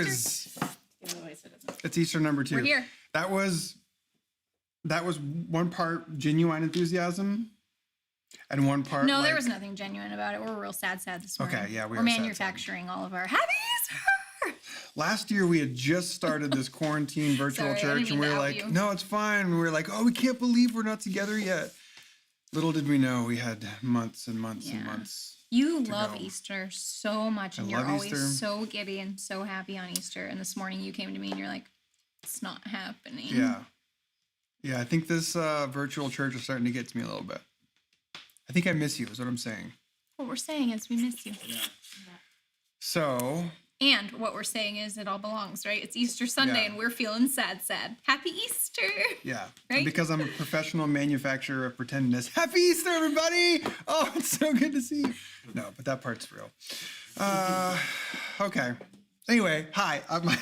Easter's. It's Easter number 2. We're here. That was one part genuine enthusiasm and one part. No, there was nothing genuine about it. We're real sad this morning. Okay, yeah, we're manufacturing all of our Happy Easter. Last year we had just started this quarantine virtual church, and we were like, no, it's fine. And we were like, oh, we can't believe we're not together yet. Little did we know we had months and months and months. You love Easter so much, and you're always Easter. So giddy and so happy on Easter. And this morning you came to me and you're like, it's not happening. Yeah. Yeah, I think this virtual church is starting to get to me a little bit. I think I miss you is what I'm saying. What we're saying is we miss you. Yeah. So... And what we're saying is it all belongs, right? It's Easter Sunday and we're feeling sad. Happy Easter. Yeah. Right? And because I'm a professional manufacturer of pretendedness. Happy Easter, everybody! Oh, it's so good to see you. No, but that part's real. Okay. Anyway, hi.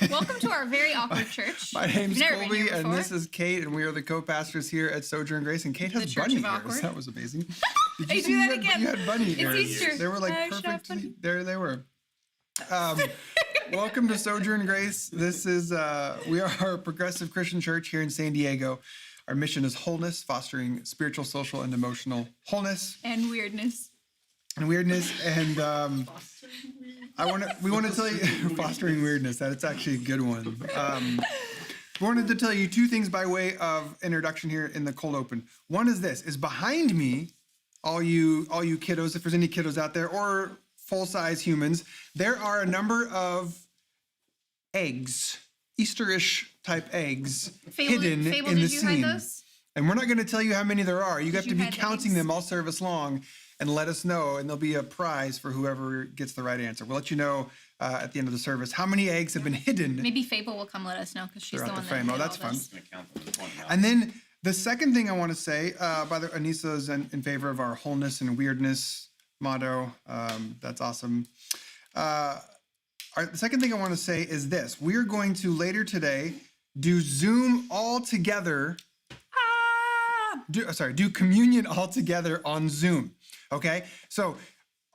Welcome to our very awkward church. My name's Colby, and this is Kate, and we are the co-pastors here at Sojourn Grace. And Kate has bunny ears. That was amazing. Did you see that again? You had bunny ears. It's Easter. They were like perfectly. There they were. Welcome to Sojourn Grace. This is we are a progressive Christian church here in San Diego. Our mission is wholeness, fostering spiritual, social, and emotional wholeness and weirdness. And we want to tell you fostering weirdness. That it's actually a good one. We wanted to tell you 2 things by way of introduction here in the cold open. One is this: is behind me, all you kiddos, if there's any kiddos out there, or full-size humans, there are a number of eggs, Easterish type eggs, hidden in the scene. And we're not going to tell you how many there are. You have to be counting them all service long and let us know, and there'll be a prize for whoever gets the right answer. We'll let you know at the end of the service how many eggs have been hidden. Maybe Fable will come let us know because she's the one that frame. did Oh, that's all fun. this. And then the second thing I want to say, Anissa is in favor of our wholeness and weirdness motto. That's awesome. The second thing I want to say is this: we're going to later today do Zoom all together. Do communion all together on Zoom. Okay, so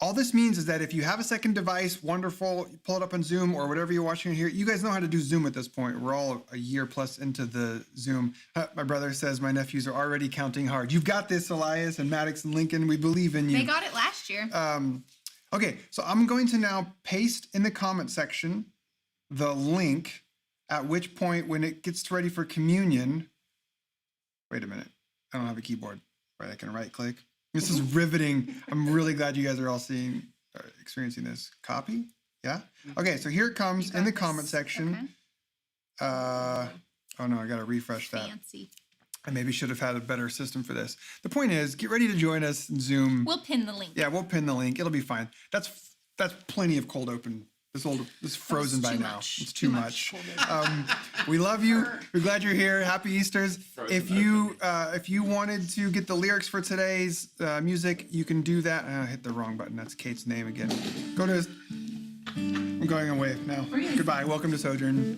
all this means is that if you have a second device, wonderful, you pull it up on Zoom or whatever you're watching here. You guys know how to do Zoom at this point. We're all a year plus into the Zoom. My brother says my nephews are already counting hard. You've got this, Elias and Maddox and Lincoln. We believe in you. They got it last year. Okay, so I'm going to now paste in the comment section the link, at which point when it gets ready for communion, wait a minute, I don't have a keyboard where I can right click. This is riveting. I'm really glad you guys are all experiencing this. Copy? Yeah? Okay, so here it comes in the comment section. Okay. Oh no, I gotta refresh that. Fancy. I maybe should have had a better system for this. The point is, get ready to join us in Zoom. We'll pin the link. Yeah, we'll pin the link. It'll be fine. That's plenty of cold open. This frozen by now. It's too much. We love you. We're glad you're here. Happy Easters. If you wanted to get the lyrics for today's music, you can do that. I hit the wrong button. That's Kate's name again. I'm going away now. Goodbye. Welcome to Sojourn.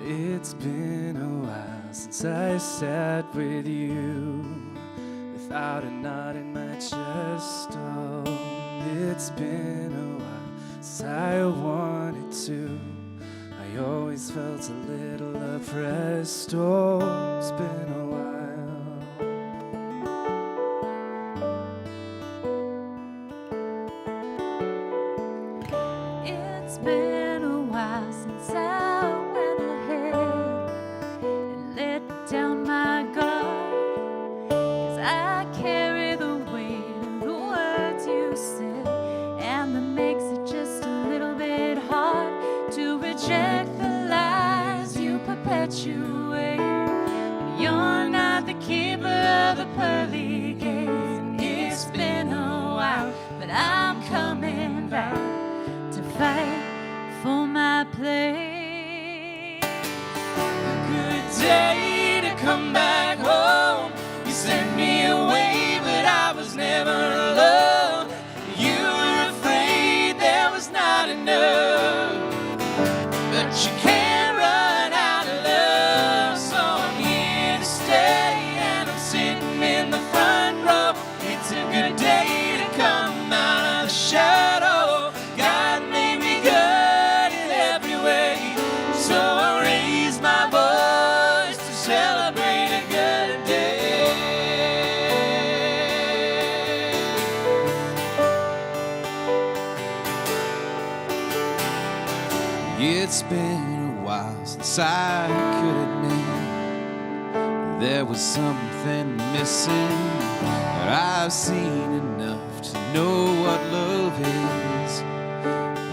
It's been a while since I sat with you without a knot in my chest. Oh, it's been a while since I wanted to. I always felt a little oppressed. Oh, it's been a while. It's been a while since I went ahead and let down my guard, 'cause I carry the weight of the words you said, and that makes it just a little bit hard to reject the lies you perpetuate. You're not the keeper of the pearly gates. It's been a while, but I'm coming back to fight for my place. Good day to come back home. You sent me away, but I was never alone. You were afraid that it's been a while since I could admit there was something missing. I've seen enough to know what love is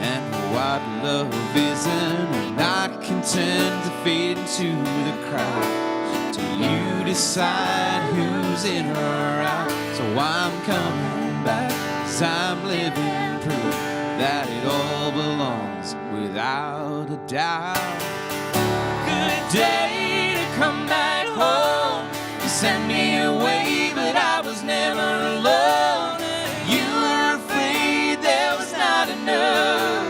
and what love isn't. I'm not content to fade into the crowd till you decide who's in or out. So I'm coming back, 'cause I'm living proof that it all belongs without a doubt. Good day to come back home. You sent me away, but I was never alone. You were afraid there was not enough,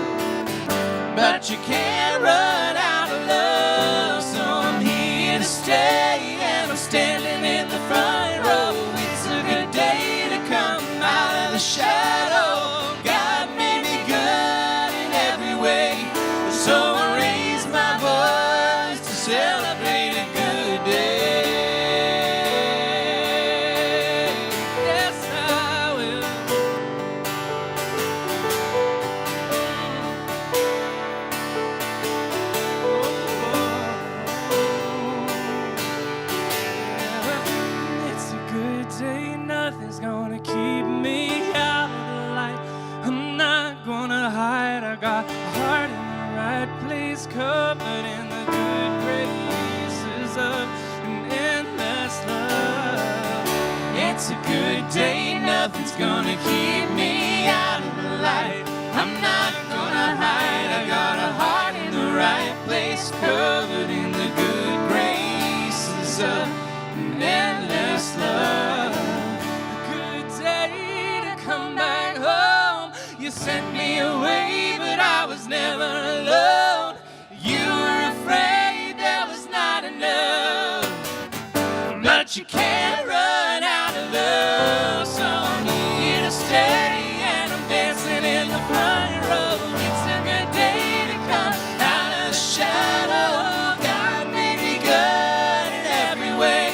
but you can't run out of love. So I'm here to stay, and I'm standing in the front row. It's a good day to come out of the shadow. God made me good in every way, so I raise my voice to celebrate a good day. Yes, I will. It's a good day, nothing's gonna keep me out of the light. I'm not gonna hide, I got a heart in the right place, covered in the good graces of an endless love. It's a good day, nothing's gonna keep me out of the light. I'm not gonna hide, I got a heart in the right place, covered in the good graces of an endless love. A good day to come back home. You sent me away, but I was never alone. You were afraid there was not enough, but you can't run out of love. So I'm here to stay, and I'm dancing in the front row. It's a good day to come out of the shadow. God made me good in every way,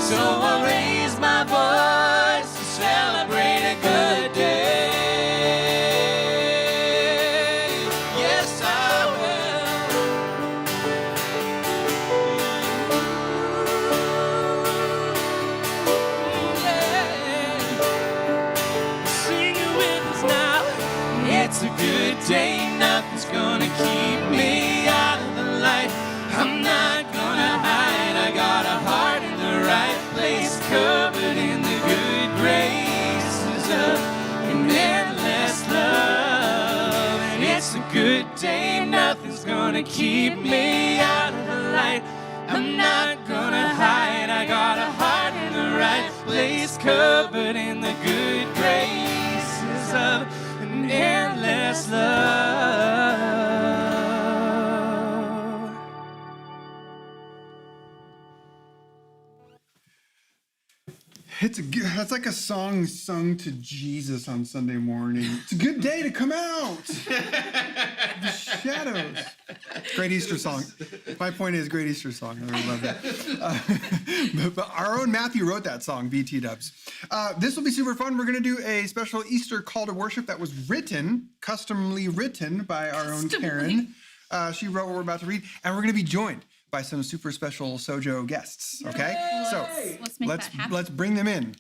so I'll raise my voice to celebrate a good day. Yes, I will. Yeah. Sing it with us now. It's a good day, nothing's gonna keep me out of the light. I'm not gonna hide, I got a heart in the right place, covered in the good graces of an endless love. And it's a good day, nothing's gonna keep me out of the light. I'm not gonna hide, I got a heart in the right place, covered in the good graces of an endless love. That's like a song sung to Jesus on Sunday morning. It's a good day to come out. The shadows. Great Easter song. My point is, great Easter song. I really love that. But our own Matthew wrote that song, BT Dubs. This will be super fun. We're going to do a special Easter call to worship that was written, customly written by our own Karen. She wrote what we're about to read, and we're going to be joined by some super special Sojo guests. Okay, so Let's make that happen. let's bring them in.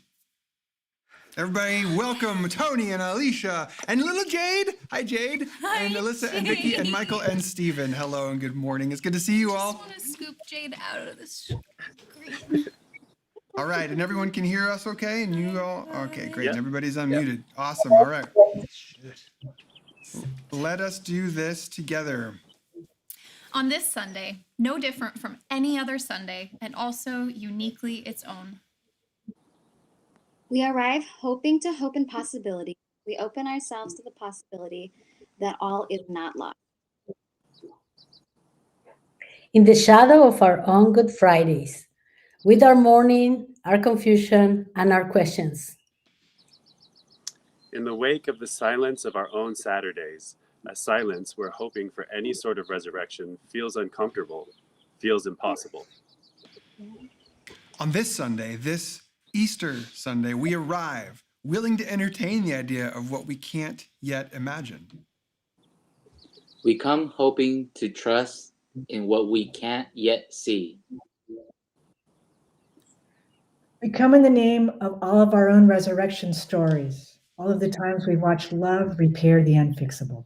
Everybody, welcome Tony and Alicia and little Jade. Hi, Jade. Hi, and Alyssa and Vicky and Michael and Steven. Hello and good morning. It's good to see you I all. just want to scoop Jade out of the screen. All right, and everyone can hear us okay? And you all? Okay, great. Yep. And everybody's unmuted. Awesome. All right. Let us do this together. On this Sunday, no different from any other Sunday, and also uniquely its own. We arrive hoping to hope in possibility. We open ourselves to the possibility that all is not lost. In the shadow of our own Good Fridays, with our mourning, our confusion, and our questions. In the wake of the silence of our own Saturdays, a silence where hoping for any sort of resurrection feels uncomfortable, feels impossible. On this Sunday, this Easter Sunday, we arrive willing to entertain the idea of what we can't yet imagine. We come hoping to trust in what we can't yet see. We come in the name of all of our own resurrection stories, all of the times we've watched love repair the unfixable.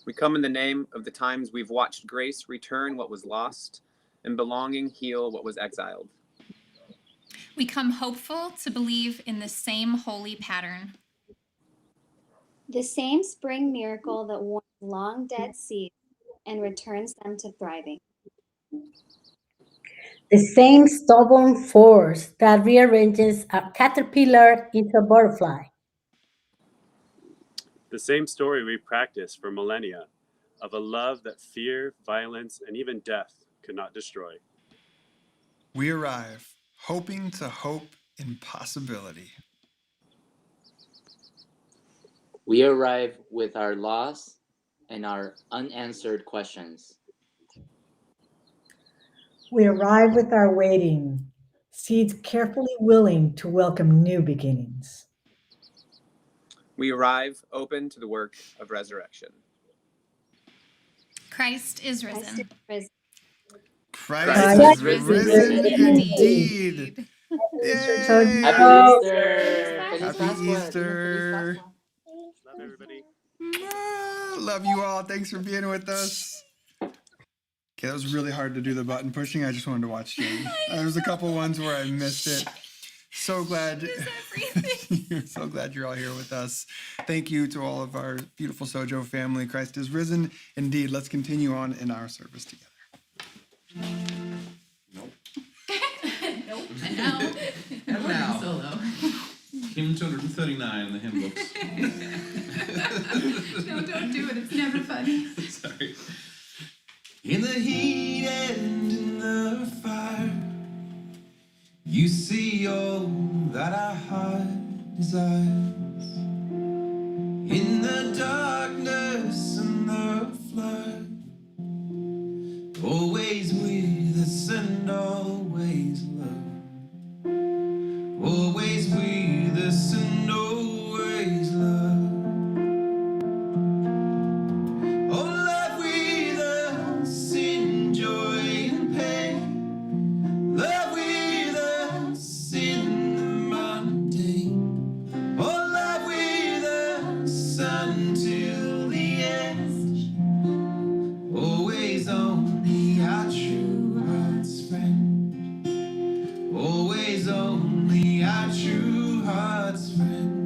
We come in the name of the times we've watched grace return what was lost and belonging heal what was exiled. We come hopeful to believe in the same holy pattern. The same spring miracle that warms long dead seeds and returns them to thriving. The same stubborn force that rearranges a caterpillar into a butterfly. The same story we practice for millennia of a love that fear, violence, and even death could not destroy. We arrive, hoping to hope in possibility. We arrive with our loss and our unanswered questions. We arrive with our waiting, seeds carefully willing to welcome new beginnings. We arrive open to the work of resurrection. Christ is risen. Christ is risen indeed. Yay! Happy Easter! Feliz Happy Pascua. Easter. Love everybody. Love you all. Thanks for being with us. Okay, that was really hard to do the button pushing. I just wanted to watch Jane. There was a couple ones where I missed it. So glad. So glad you're all here with us. Thank you to all of our beautiful Sojo family. Christ is risen indeed. Let's continue on in our service together. Nope. Nope. No. And now. Solo. Hymn 239 in the hymn books. No, don't do it. It's never funny. Sorry. In the heat and in the fire, you see all that our heart desires. In the darkness and the flood, always with us and always love. Always with us and always love. Oh, love with us in joy and pain. Love with us in the mundane. Oh, love with us until the end. Always only our true heart's friend. Always only our true heart's friend.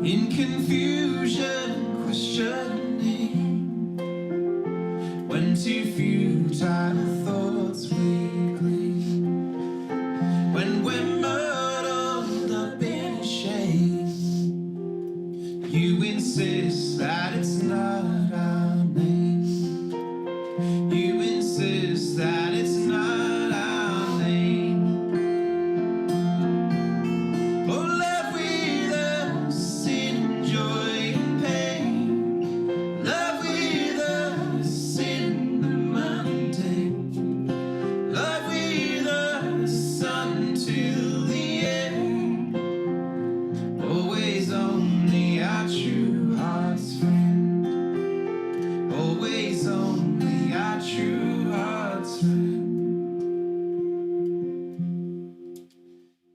In confusion, questioning, when too futile thoughts we cling, when we're muddled up in shame, you insist that it's not our name. You insist that it's not our name. Oh, love with us in joy and pain. Love with us in the mundane. Love with us until the end. Always only our true heart's friend. Always only our true heart's friend.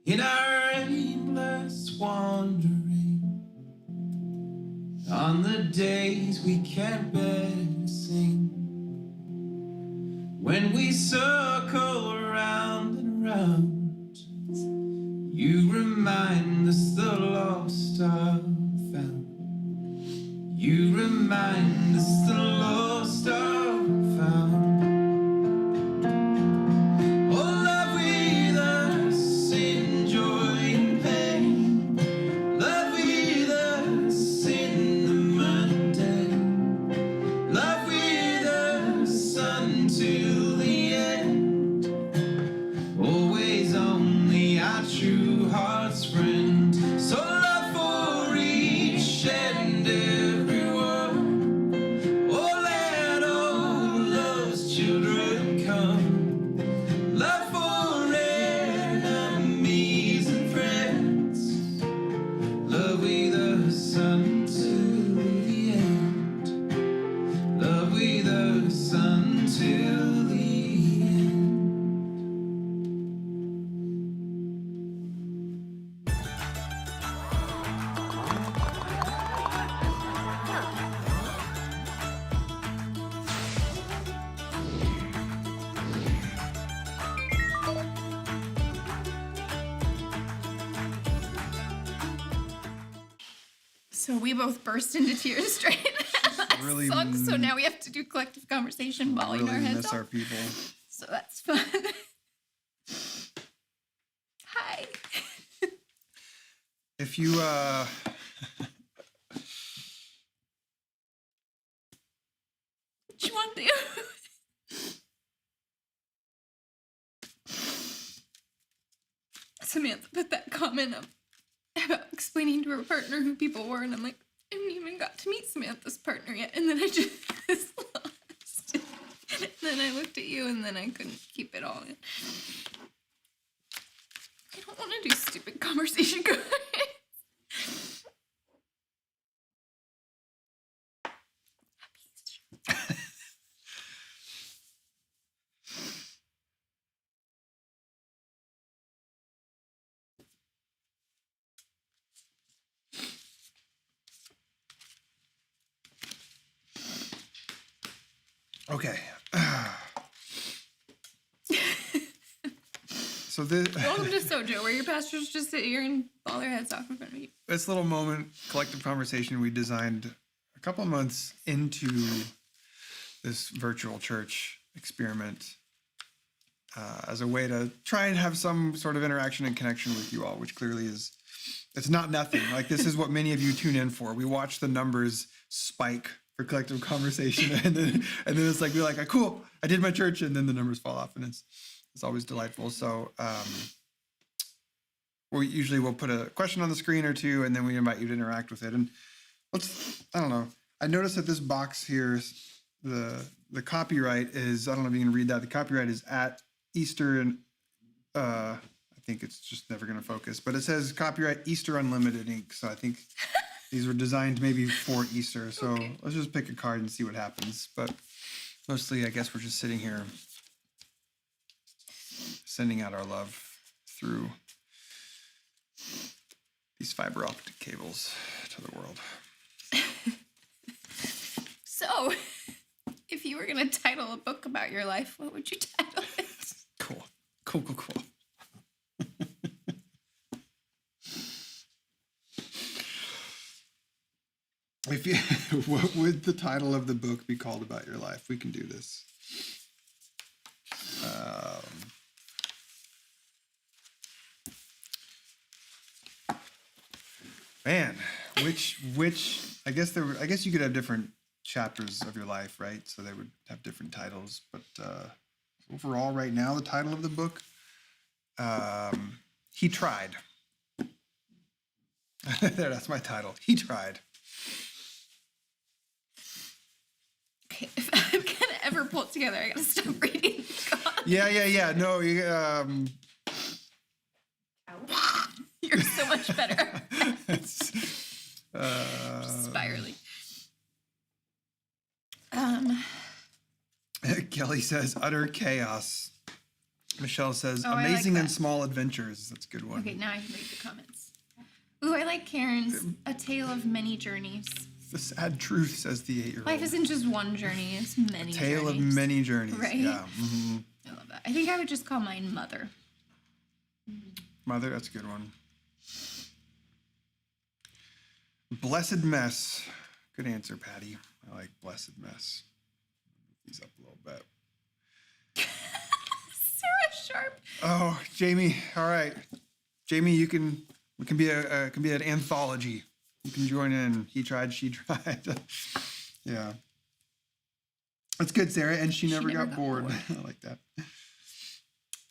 In our aimless wandering, on the days we can't bear to sing, when we circle around and around, you remind us the lost are found. You remind us the lost are found. Oh, love with us in joy and pain. Love with us in the mundane. Love with us until the end. Always us until the end. So we both burst into tears straight. That Really sucks. So now we have to do collective conversation bawling our Really heads miss off. our people. So that's fun. Hi. If you What you want to do? Samantha put that comment up about explaining to her partner who people were, and I'm like, I haven't even got to meet Samantha's partner yet, and then I just was lost. And then I looked at you, and then I couldn't keep it all in. I don't want to do stupid conversation, guys. okay. So this Welcome to Sojo, where your pastors just sit here and bawl their heads off in front of you. this little moment, collective conversation, we designed a couple of months into this virtual church experiment as a way to try and have some sort of interaction and connection with you all, which clearly is, it's not nothing. Like, this is what many of you tune in for. We watch the numbers spike for collective conversation, and then it's like, we're like, cool, I did my church, and then the numbers fall off, and it's always delightful. So we'll put a question on the screen or two, and then we invite you to interact with it. And I don't know. I noticed that this box here, the copyright is, I don't know if you can read that. The copyright is at Easter, and I think it's just never going to focus, but it says copyright Easter Unlimited Inc. So I think these were designed maybe for Easter. So let's just pick a card and see what happens. But mostly, I guess we're just sitting here sending out our love through these fiber optic cables to the world. So, if you were going to title a book about your life, what would you title it? Cool. If you, what would the title of the book be called about your life? We can do this. Man, which I guess you could have different chapters of your life, right? So they would have different titles. But overall, right now, the title of the book, He Tried. There, that's my title. He Tried. Okay, if I'm going to ever pull it together, I got to stop reading. Yeah. No, You're so much better. Spiraling. Kelly says utter chaos. Michelle says Oh, I like amazing and that. small adventures. That's a good one. Okay, now I can read the comments. Ooh, I like Karen's A Tale of Many Journeys. The sad truth, says the 8-year-old. Life isn't just one journey, it's many Tale journeys. of many journeys. Right? Yeah. Mm-hmm. I love that. I think I would just call mine Mother. Mother, that's a good one. Blessed Mess. Good answer, Patty. I like Blessed Mess. He's up a little bit. Sarah Sharp. Oh, Jamie. All right. Jamie, we can be an anthology. You can join in. He tried, she tried. Yeah. That's good, Sarah. And she never got bored. I like that.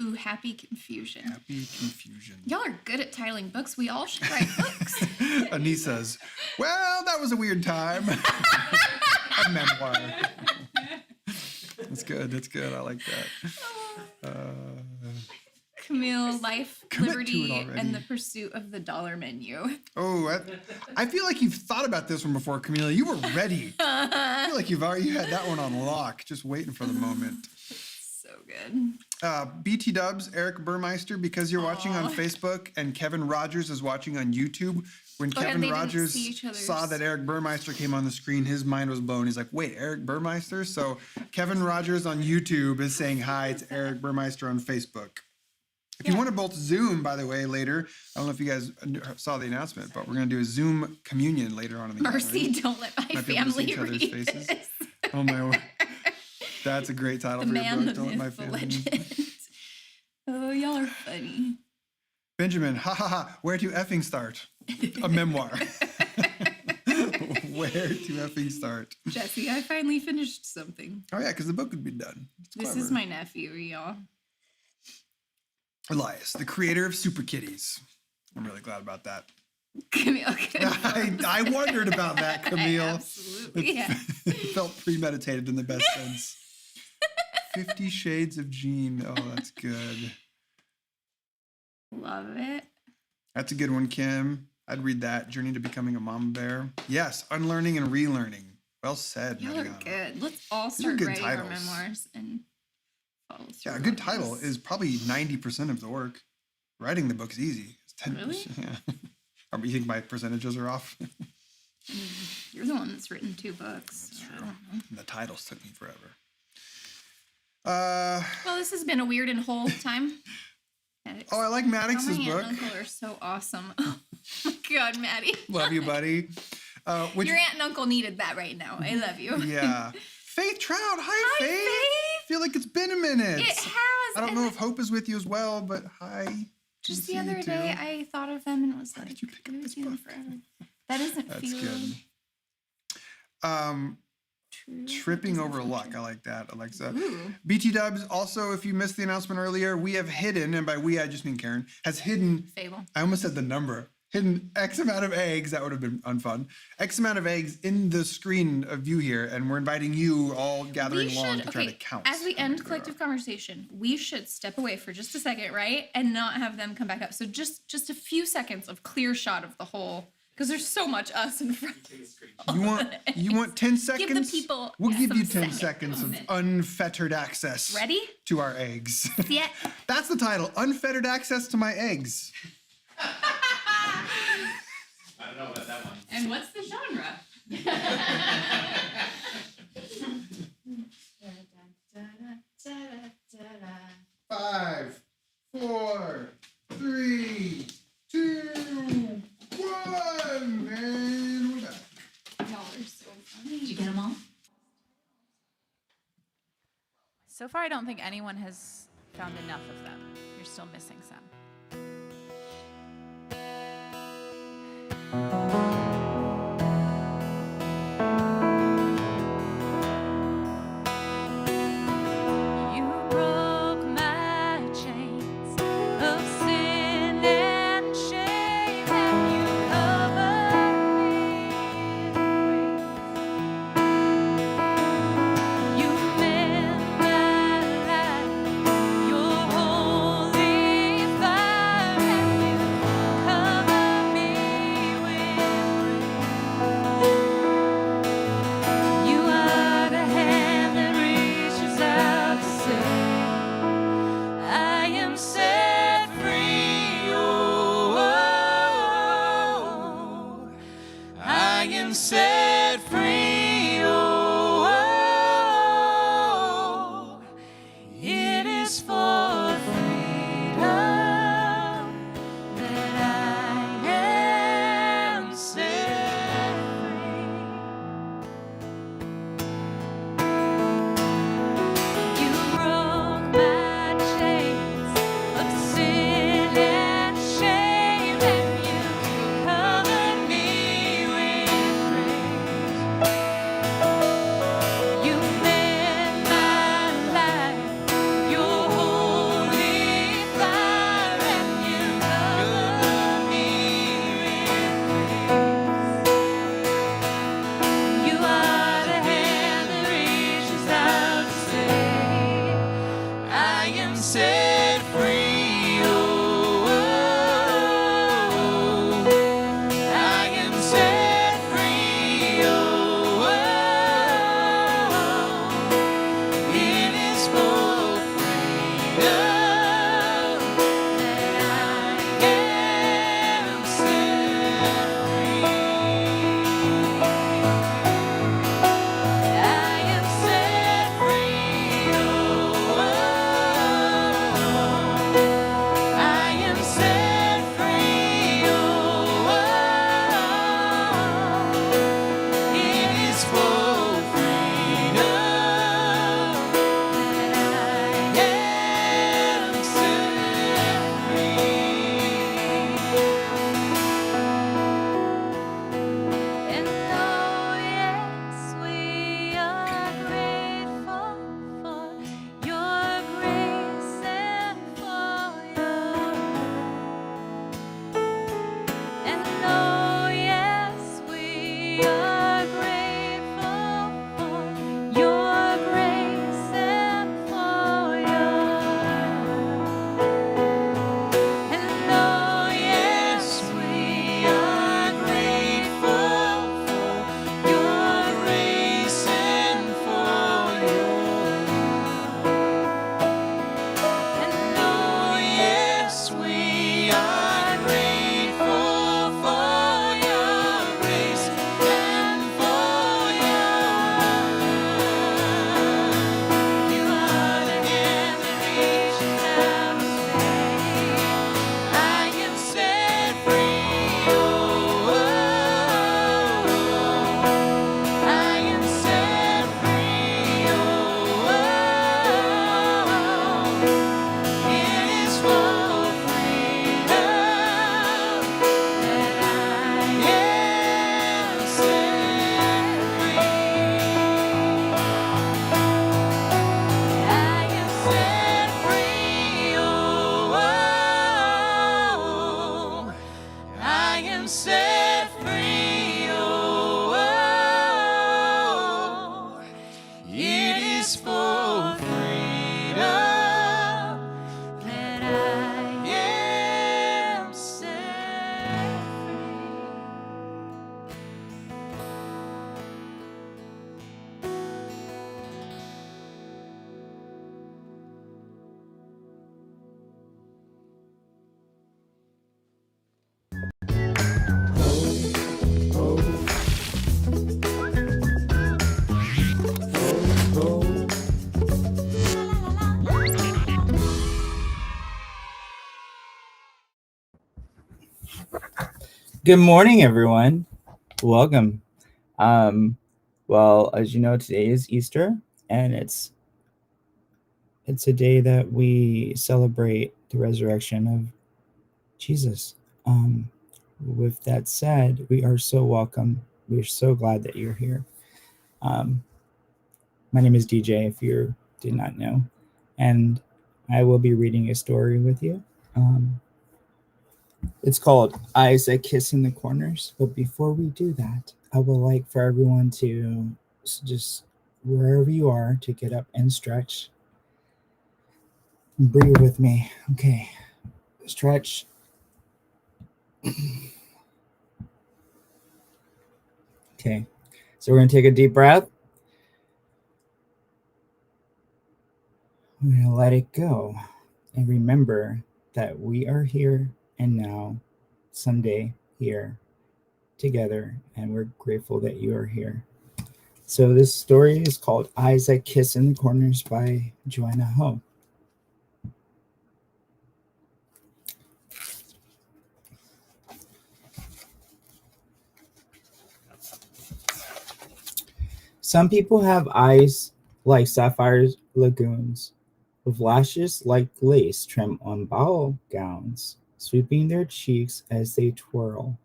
Ooh, Happy Confusion. Happy Confusion. Y'all are good at titling books. We all should write books. Anise says, well, that was a weird time. A memoir. That's good. I like that. Camille, life, Commit to it liberty, already. and the pursuit of the dollar menu. Oh, I feel like you've thought about this one before, Camila. You were ready. I feel like you had that one on lock, just waiting for the moment. So good. BT Dubs, Eric Burmeister, because you're watching on Facebook and Kevin Rogers is watching on YouTube. When Kevin they didn't Rogers see each other's. saw that Eric Burmeister came on the screen, his mind was blown. He's like, wait, Eric Burmeister? So Kevin Rogers on YouTube is saying hi to Eric Burmeister on Facebook. If you want to both Zoom, by the way, later, I don't know if you guys saw the announcement, but we're going to do a Zoom communion later on in the Mercy, gathering. don't let my Might be able to see family each other's read faces. this. Oh my word. That's a great title The for your man, book. the Don't let my myth, the family. legend. Oh, y'all are funny. Benjamin, ha ha ha, where to effing start? A memoir. Where to effing start? Jesse, I finally finished something. Oh yeah, because the book would be done. It's This clever. is my nephew, y'all. Elias, the creator of Super Kitties. I'm really glad about that. Camille. I wondered about that, Camille. Absolutely. Yeah. It felt premeditated in the best sense. 50 Shades of Jean. Oh, that's good. Love it. That's a good one, Kim. I'd read that. Journey to Becoming a Mama Bear. Yes, unlearning and relearning. Well said, Y'all are Mariana. good. Let's all These are start good writing our titles. memoirs and follow through. Yeah, a good on title this. is probably 90% of the work. Writing the book is easy. It's 10%. Really? Yeah. You think my percentages are off? You're the one that's written 2 books. That's so true. I don't know. And the titles took me forever. Well, this has been a weird and whole time. Oh, I like Maddox's my aunt book. and uncle are so awesome. Oh my God, Maddie. Love you, buddy. Which, Your aunt and uncle needed that right now. I love you. yeah. Faith Trout. Hi, Faith. Faith. Feel like it's been a minute. It has. I don't and know if Hope is with you as well, but hi. Just Good to the see other you day, too. I thought of them and it was Why like, did you pick up it was this you book? forever. That doesn't That's feel good. true. Tripping over luck. I like that, Alexa. BT Dubs, also, if you missed the announcement earlier, we have hidden, and by we, I just mean Karen, has hidden, Fable. I almost said the number, hidden X amount of eggs, that would have been unfun, X amount of eggs in the screen of view here, and we're inviting you all gathering along to try to count. As we how many end there collective are. conversation, we should step away for just a second, right? And not have them come back up. So just a few seconds of clear shot of the whole, because there's so much us in front. You want 10 seconds? Give the people We'll give you some 10 seconds of unfettered access. Ready? To our eggs. Yeah. That's the title, Unfettered Access to My Eggs. I don't know about that one. And what's the genre? 5, 4, 3, 2, 1, and we're back. Y'all are so funny. Did you get them all? So far, I don't think anyone has found enough of them. You're still missing some. You broke my chains of sin and shame, and you covered me with grace. You mend my life, your holy fire, and you cover me with grace. You are the hand that reaches out to say, I am set free. Oh, I am set free. Oh, it is for freedom that I am set free. You broke my chains of sin and shame, and you covered me with grace. You mend my life, your holy fire, and you cover me with grace. You are the hand that reaches out to say, I am set free. Good morning, everyone. Welcome. Well, as you know, today is Easter, and it's a day that we celebrate the resurrection of Jesus. With that said, we are so welcome. We're so glad that you're here. My name is DJ, if you did not know, and I will be reading a story with you. It's called Eyes That Kiss in the Corners. But before we do that, I would like for everyone to just, wherever you are, to get up and stretch. Breathe with me. Okay. Stretch. Okay. So we're going to take a deep breath. We're going to let it go. And remember that we are here and now, someday here together. And we're grateful that you are here. So this story is called Eyes That Kiss in the Corners by Joanna Ho. Some people have eyes like sapphire lagoons, with lashes like lace trimmed on ball gowns, sweeping their cheeks as they twirl.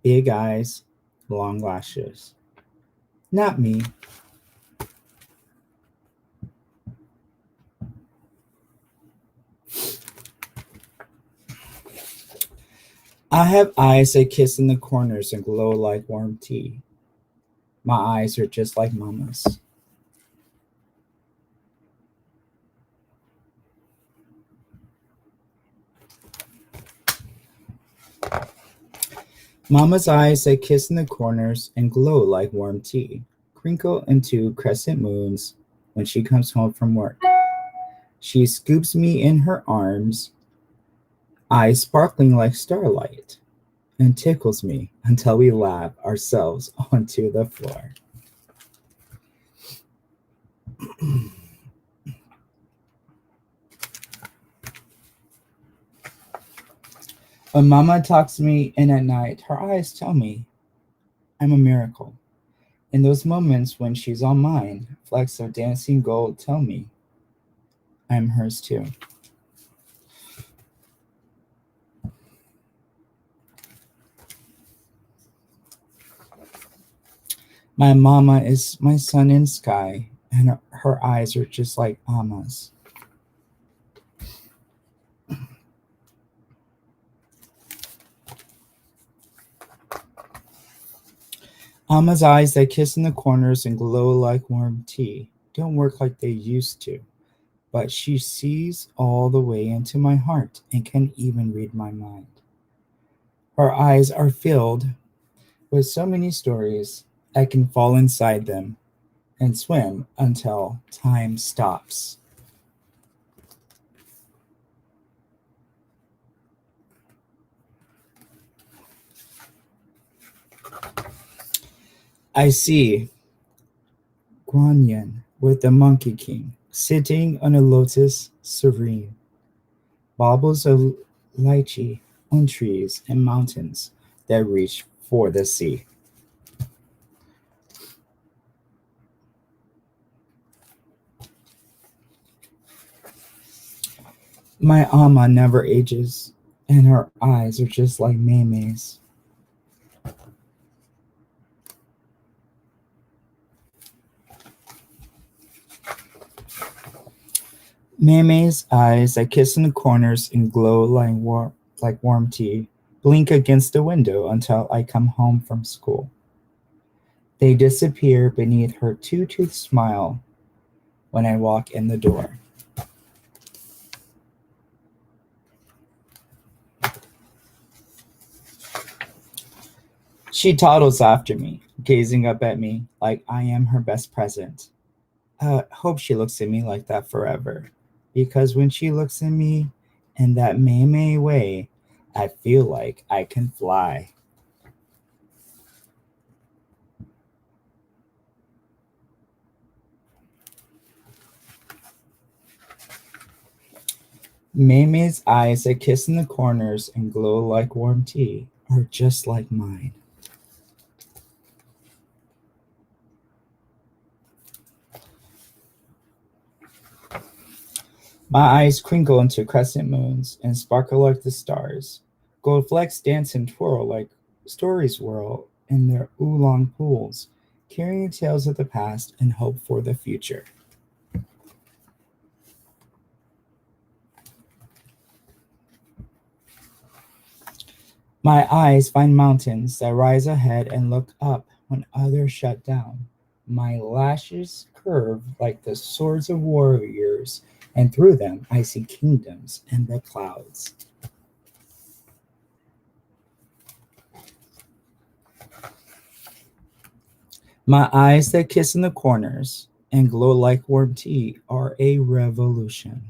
Big eyes, long lashes. Not me. I have eyes that kiss in the corners and glow like warm tea. My eyes are just like Mama's. Mama's eyes that kiss in the corners and glow like warm tea, crinkle into crescent moons when she comes home from work. She scoops me in her arms, eyes sparkling like starlight, and tickles me until we laugh ourselves onto the floor. When Mama talks me in at night, her eyes tell me I'm a miracle. In those moments when she's all mine, flecks of dancing gold tell me I'm hers too. My Mama is my sun and sky, and her eyes are just like Mama's. Mama's eyes that kiss in the corners and glow like warm tea don't work like they used to, but she sees all the way into my heart and can even read my mind. Her eyes are filled with so many stories, I can fall inside them and swim until time stops. I see Guanyin with the Monkey King sitting on a lotus serene, baubles of lychee on trees and mountains that reach for the sea. My Amma never ages, and her eyes are just like Maymay's. Maymay's eyes that kiss in the corners and glow like warm tea blink against the window until I come home from school. They disappear beneath her two-tooth smile when I walk in the door. She toddles after me, gazing up at me like I am her best present. Hope she looks at me like that forever, because when she looks at me in that Maymay way, I feel like I can fly. Maymay's eyes that kiss in the corners and glow like warm tea are just like mine. My eyes crinkle into crescent moons and sparkle like the stars. Gold flecks dance and twirl like stories whirl in their oolong pools, carrying tales of the past and hope for the future. My eyes find mountains that rise ahead and look up when others shut down. My lashes curve like the swords of warriors, and through them I see kingdoms in the clouds. My eyes that kiss in the corners and glow like warm tea are a revolution.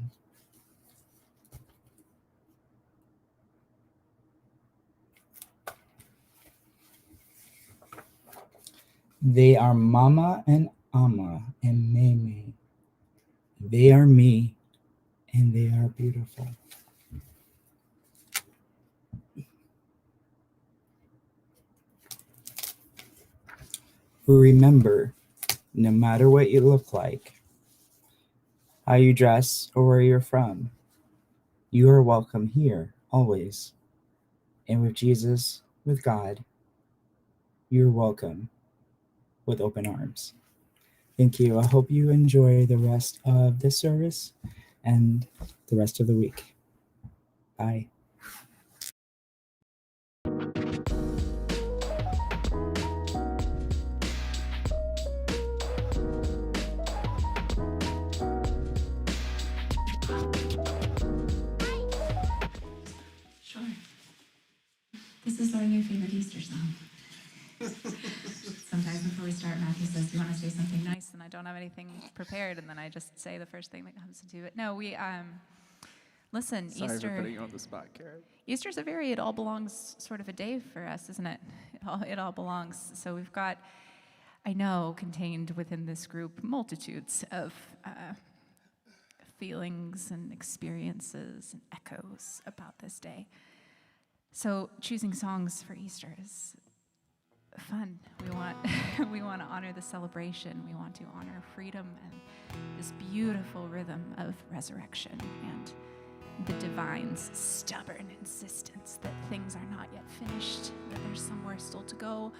They are Mama and Amma and Meme. They are me, and they are beautiful. Remember, no matter what you look like, how you dress, or where you're from, you are welcome here, always. And with Jesus, with God, you're welcome with open arms. Thank you. I hope you enjoy the rest of this service and the rest of the week. Bye. Sure. This is our new favorite Easter song. Sometimes before we start, Matthew says, "Do you want to say something nice?" And I don't have anything prepared, and then I just say the first thing that comes into it. No, listen, Sorry Easter. for putting you on the spot, Karen. Easter's a very it all belongs sort of a day for us, isn't it? It all belongs. So we've got, I know, contained within this group multitudes of feelings and experiences and echoes about this day. So choosing songs for Easter is fun. We want to honor the celebration. We want to honor freedom and this beautiful rhythm of resurrection and the divine's stubborn insistence that things are not yet finished, that there's somewhere still to go,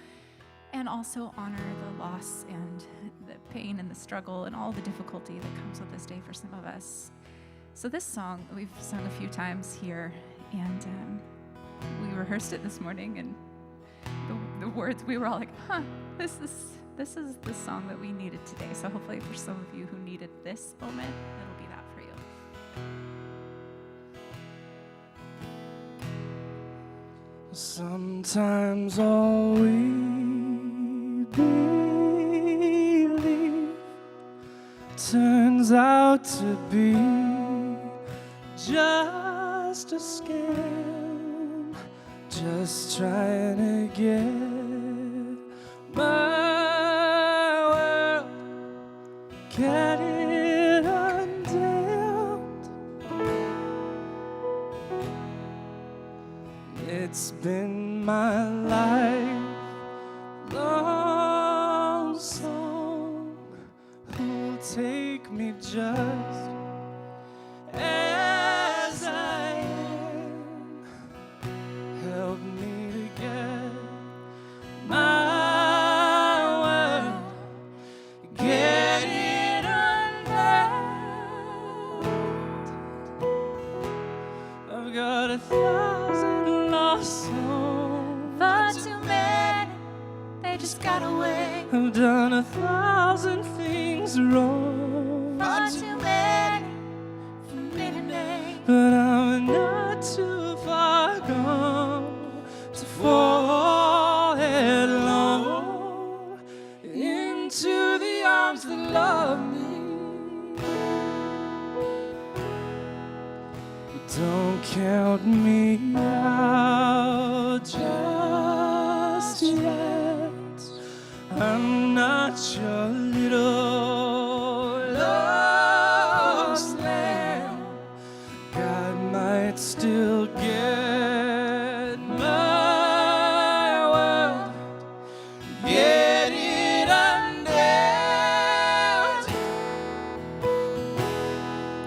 and also honor the loss and the pain and the struggle and all the difficulty that comes with this day for some of us. So this song we've sung a few times here, and we rehearsed it this morning, and the words, we were all like, this is the song that we needed today. So hopefully for some of you who needed this moment, it'll be that for you. Sometimes all we believe turns out to be just a scam, just trying to get my world, get it undimmed. It's been my lifelong song. Who'll take me just as I am? Help me to get my world, get it undone. I've got 1,000 lost souls. Far too many, they just got away. I've done 1,000 things wrong. Far too many for me to name. But I'm not too far gone to fall headlong into the arms that love me. But don't count me out just yet. I'm not your little lost lamb. God might still get my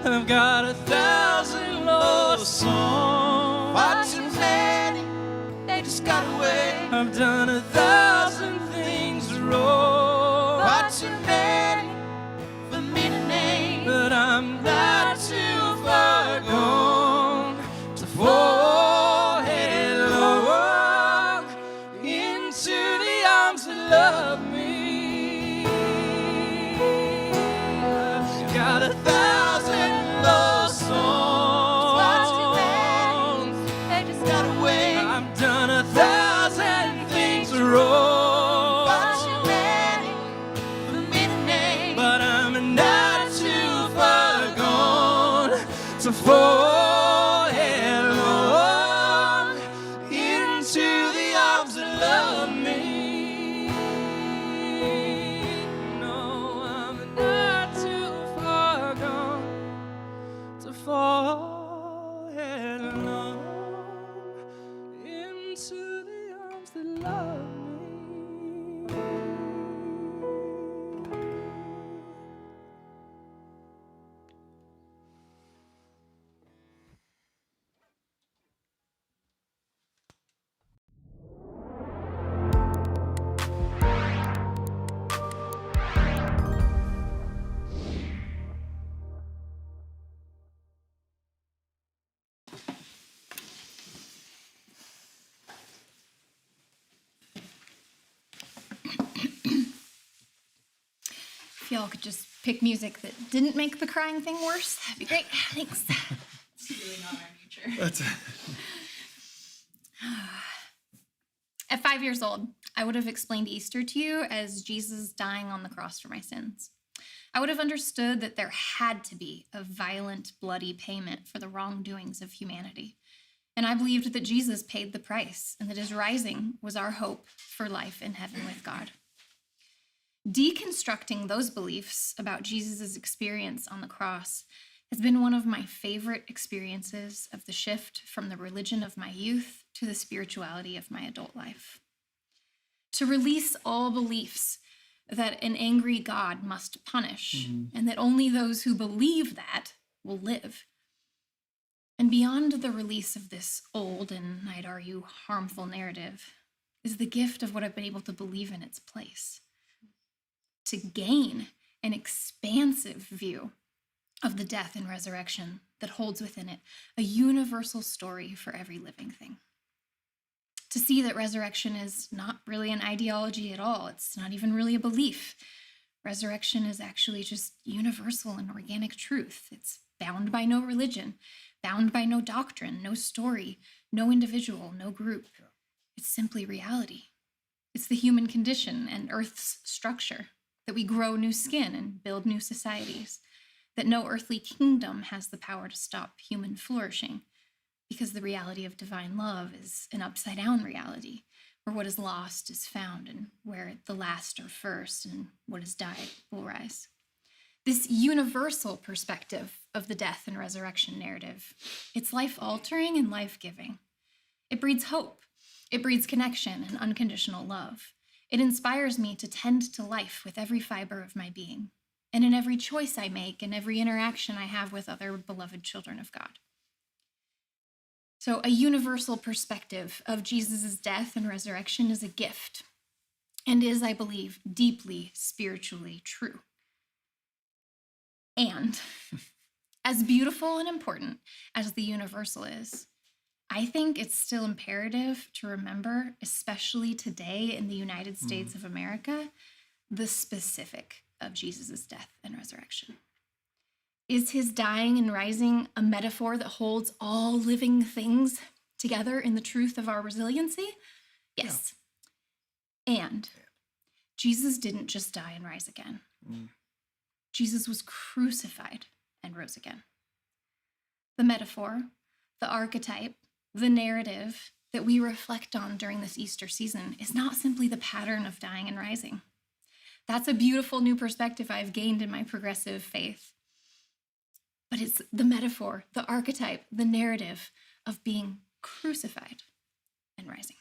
I've got 1,000 lost songs. Far too many, they just got away. I've done 1,000 things wrong. Far too many for me to name, but I'm not too far gone to fall headlong into the arms that love me. I've got 1,000 lost songs. They just got away. I've done 1,000 things wrong. Far too many for me to name, but I'm not too far gone to fall headlong into the arms that love me. No, I'm not too far gone to fall headlong into the arms that love me. If y'all could just pick music that didn't make the crying thing worse, that'd be great. Thanks. It's really not our nature. That's At 5 years old, I would have explained Easter to you as Jesus dying on the cross for my sins. I would have understood that there had to be a violent, bloody payment for the wrongdoings of humanity. And I believed that Jesus paid the price and that his rising was our hope for life in heaven with God. Deconstructing those beliefs about Jesus' experience on the cross has been one of my favorite experiences of the shift from the religion of my youth to the spirituality of my adult life. To release all beliefs that an angry God must punish and that only those who believe that will live. And beyond the release of this old and, I'd argue, harmful narrative is the gift of what I've been able to believe in its place. To gain an expansive view of the death and resurrection that holds within it a universal story for every living thing. To see that resurrection is not really an ideology at all. It's not even really a belief. Resurrection is actually just universal and organic truth. It's bound by no religion, bound by no doctrine, no story, no individual, no group. It's simply reality. It's the human condition and Earth's structure, that we grow new skin and build new societies, that no earthly kingdom has the power to stop human flourishing, because the reality of divine love is an upside-down reality, where what is lost is found and where the last are first and what has died will rise. This universal perspective of the death and resurrection narrative, it's life-altering and life-giving. It breeds hope. It breeds connection and unconditional love. It inspires me to tend to life with every fiber of my being, and in every choice I make and every interaction I have with other beloved children of God. So a universal perspective of Jesus' death and resurrection is a gift, and is, I believe, deeply spiritually true. And as beautiful and important as the universal is, I think it's still imperative to remember, especially today in the United States of America, the specific of Jesus' death and resurrection. Is his dying and rising a metaphor that holds all living things together in the truth of our resiliency? Yes. And Jesus didn't just die and rise again. Jesus was crucified and rose again. The metaphor, the archetype, the narrative that we reflect on during this Easter season is not simply the pattern of dying and rising. That's a beautiful new perspective I've gained in my progressive faith. But it's the metaphor, the archetype, the narrative of being crucified and rising.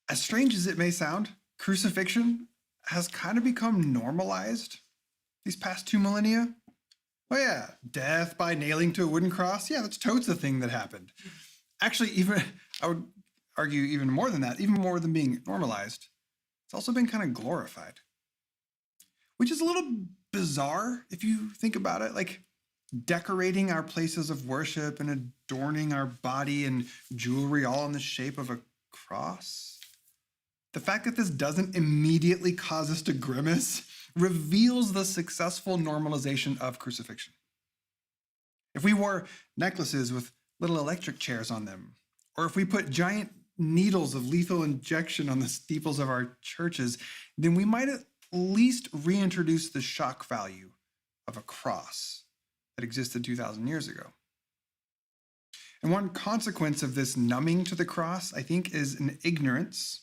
As strange as it may sound, crucifixion has kind of become normalized these past 2 millennia. Oh yeah, death by nailing to a wooden cross. Yeah, that's totes a thing that happened. Actually, even I would argue even more than that, even more than being normalized, it's also been kind of glorified, which is a little bizarre if you think about it. Like decorating our places of worship and adorning our body and jewelry all in the shape of a cross. The fact that this doesn't immediately cause us to grimace reveals the successful normalization of crucifixion. If we wore necklaces with little electric chairs on them, or if we put giant needles of lethal injection on the steeples of our churches, then we might at least reintroduce the shock value of a cross that existed 2,000 years ago. And one consequence of this numbing to the cross, I think, is an ignorance,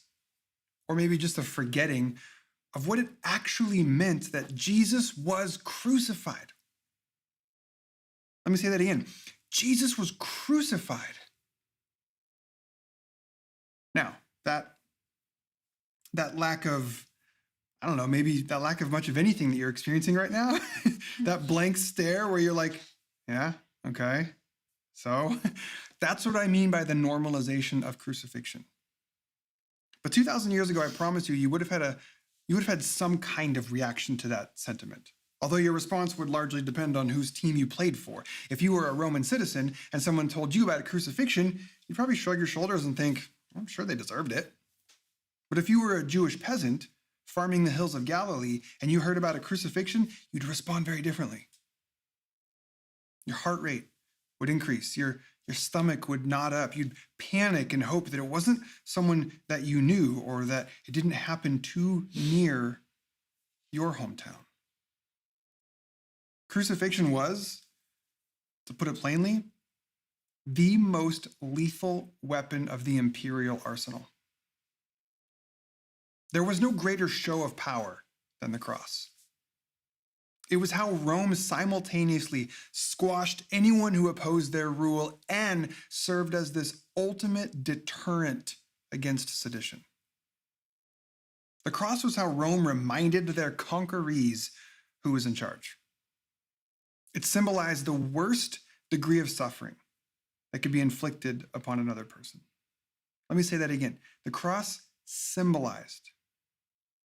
or maybe just a forgetting of what it actually meant that Jesus was crucified. Let me say that again. Jesus was crucified. Now, that lack of, I don't know, maybe that lack of much of anything that you're experiencing right now, that blank stare where you're like, yeah, okay, so that's what I mean by the normalization of crucifixion. But 2,000 years ago, I promise you, you would have had some kind of reaction to that sentiment. Although your response would largely depend on whose team you played for. If you were a Roman citizen and someone told you about a crucifixion, you'd probably shrug your shoulders and think, I'm sure they deserved it. But if you were a Jewish peasant farming the hills of Galilee and you heard about a crucifixion, you'd respond very differently. Your heart rate would increase. Your stomach would knot up. You'd panic and hope that it wasn't someone that you knew or that it didn't happen too near your hometown. Crucifixion was, to put it plainly, the most lethal weapon of the imperial arsenal. There was no greater show of power than the cross. It was how Rome simultaneously squashed anyone who opposed their rule and served as this ultimate deterrent against sedition. The cross was how Rome reminded their conquerees who was in charge. It symbolized the worst degree of suffering that could be inflicted upon another person. Let me say that again. The cross symbolized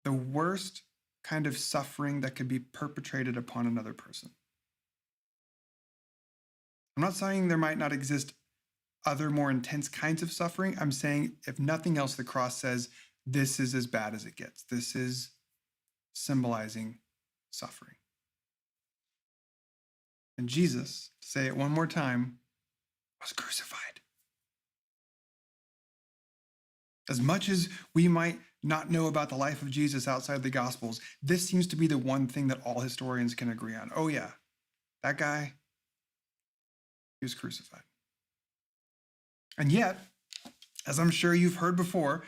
the worst kind of suffering that could be perpetrated upon another person. I'm not saying there might not exist other more intense kinds of suffering. I'm saying, if nothing else, the cross says this is as bad as it gets. This is symbolizing suffering. And Jesus, to say it one more time, was crucified. As much as we might not know about the life of Jesus outside the Gospels, this seems to be the one thing that all historians can agree on. Oh yeah, that guy, he was crucified. And yet, as I'm sure you've heard before,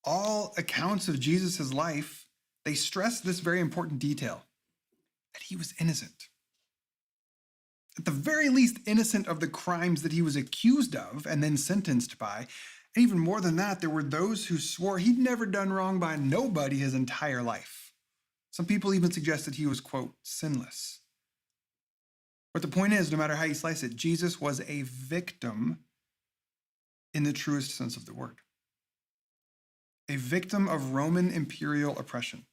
all accounts of Jesus' life, they stress this very important detail, that he was innocent. At the very least, innocent of the crimes that he was accused of and then sentenced by. And even more than that, there were those who swore he'd never done wrong by nobody his entire life. Some people even suggested he was, quote, sinless. But the point is, no matter how you slice it, Jesus was a victim in the truest sense of the word. A victim of Roman imperial oppression,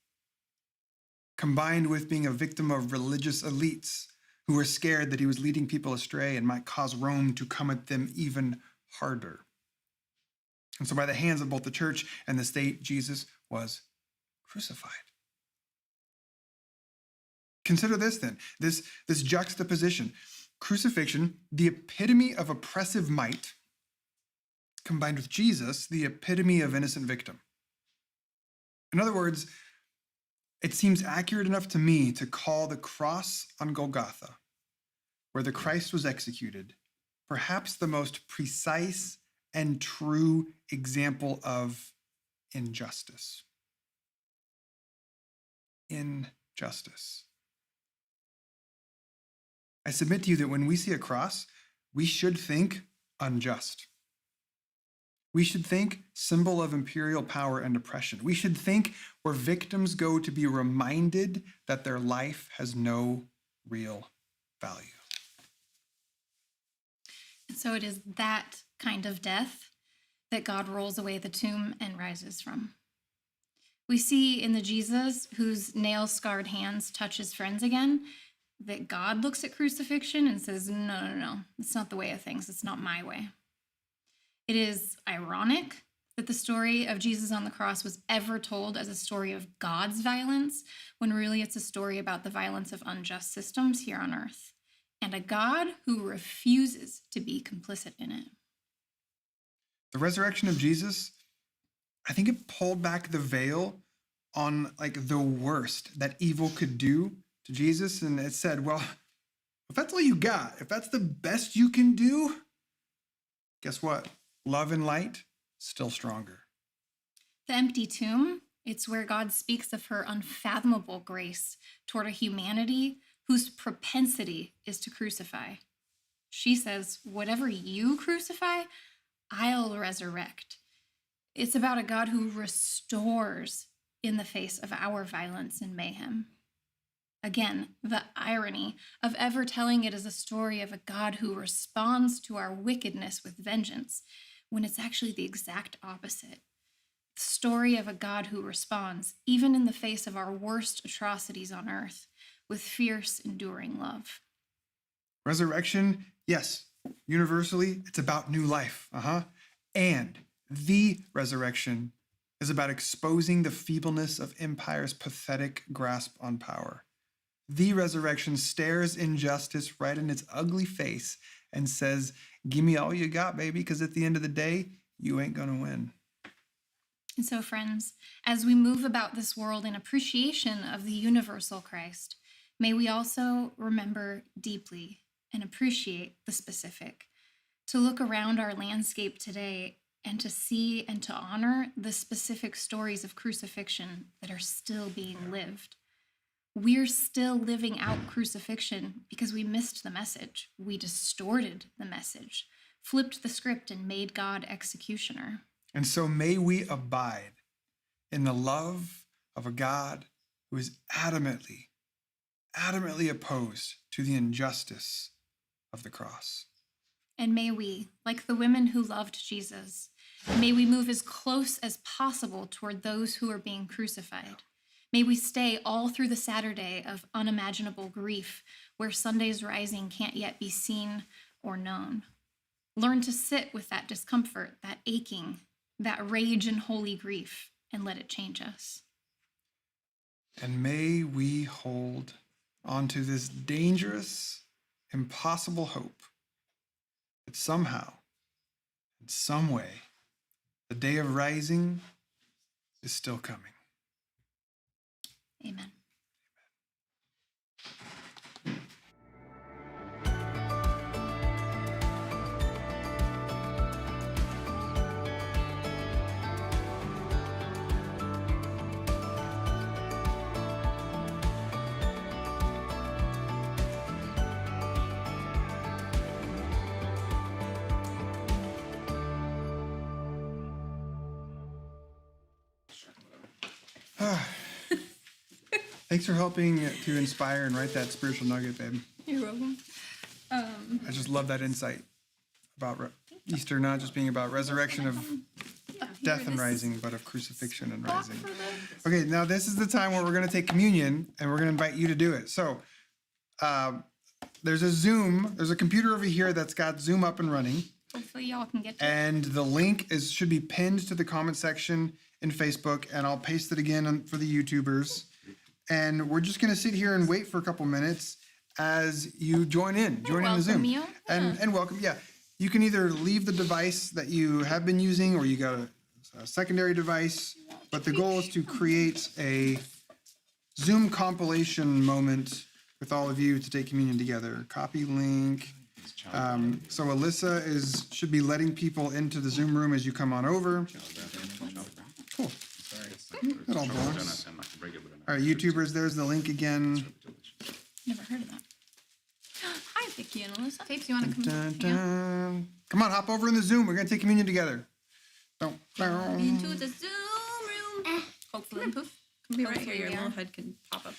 combined with being a victim of religious elites who were scared that he was leading people astray and might cause Rome to come at them even harder. And so by the hands of both the church and the state, Jesus was crucified. Consider this then, this juxtaposition. Crucifixion, the epitome of oppressive might, combined with Jesus, the epitome of innocent victim. In other words, it seems accurate enough to me to call the cross on Golgotha, where the Christ was executed, perhaps the most precise and true example of injustice. Injustice. I submit to you that when we see a cross, we should think unjust. We should think symbol of imperial power and oppression. We should think where victims go to be reminded that their life has no real value. And so it is that kind of death that God rolls away the tomb and rises from. We see in the Jesus whose nail-scarred hands touch his friends again, that God looks at crucifixion and says, no, it's not the way of things. It's not my way. It is ironic that the story of Jesus on the cross was ever told as a story of God's violence, when really it's a story about the violence of unjust systems here on earth, and a God who refuses to be complicit in it. The resurrection of Jesus, I think it pulled back the veil on like the worst that evil could do to Jesus. And it said, well, if that's all you got, if that's the best you can do, guess what? Love and light, still stronger. The empty tomb, it's where God speaks of her unfathomable grace toward a humanity whose propensity is to crucify. She says, whatever you crucify, I'll resurrect. It's about a God who restores in the face of our violence and mayhem. Again, the irony of ever telling it as a story of a God who responds to our wickedness with vengeance, when it's actually the exact opposite. The story of a God who responds, even in the face of our worst atrocities on earth, with fierce, enduring love. Resurrection, yes, universally, it's about new life. And the resurrection is about exposing the feebleness of empire's pathetic grasp on power. The resurrection stares injustice right in its ugly face and says, give me all you got, baby, because at the end of the day, you ain't gonna win. And so, friends, as we move about this world in appreciation of the universal Christ, may we also remember deeply and appreciate the specific, to look around our landscape today and to see and to honor the specific stories of crucifixion that are still being lived. We're still living out crucifixion because we missed the message. We distorted the message, flipped the script, and made God executioner. And so may we abide in the love of a God who is adamantly opposed to the injustice of the cross. And may we, like the women who loved Jesus, may we move as close as possible toward those who are being crucified. May we stay all through the Saturday of unimaginable grief, where Sunday's rising can't yet be seen or known. Learn to sit with that discomfort, that aching, that rage and holy grief, and let it change us. And may we hold onto this dangerous, impossible hope that somehow, in some way, the day of rising is still coming. Amen. Thanks for helping to inspire and write that spiritual nugget, babe. You're welcome. I just love that insight about Easter not just being about resurrection of death and rising, but of crucifixion and rising. Okay, now this is the time where we're going to take communion, and we're going to invite you to do it. So there's a computer over here that's got Zoom up and running. Hopefully y'all can get to it. And the link should be pinned to the comment section in Facebook, and I'll paste it again for the YouTubers. And we're just going to sit here and wait for a couple minutes as you join in the Zoom. You. And welcome. Yeah, you can either leave the device that you have been using, or you got a secondary device. But the goal is to create a Zoom compilation moment with all of you to take communion together. Copy link. So Alyssa should be letting people into the Zoom room as you come on over. Cool. That all belongs. All right, YouTubers, there's the link again. Never heard of that. Hi, Vicky and Alyssa. Tapes, you want to come? Dun, dun. Come on, hop over in the Zoom. We're going to take communion together. Into the Zoom room. Hopefully. Poof. Be right here. Your little head can pop up.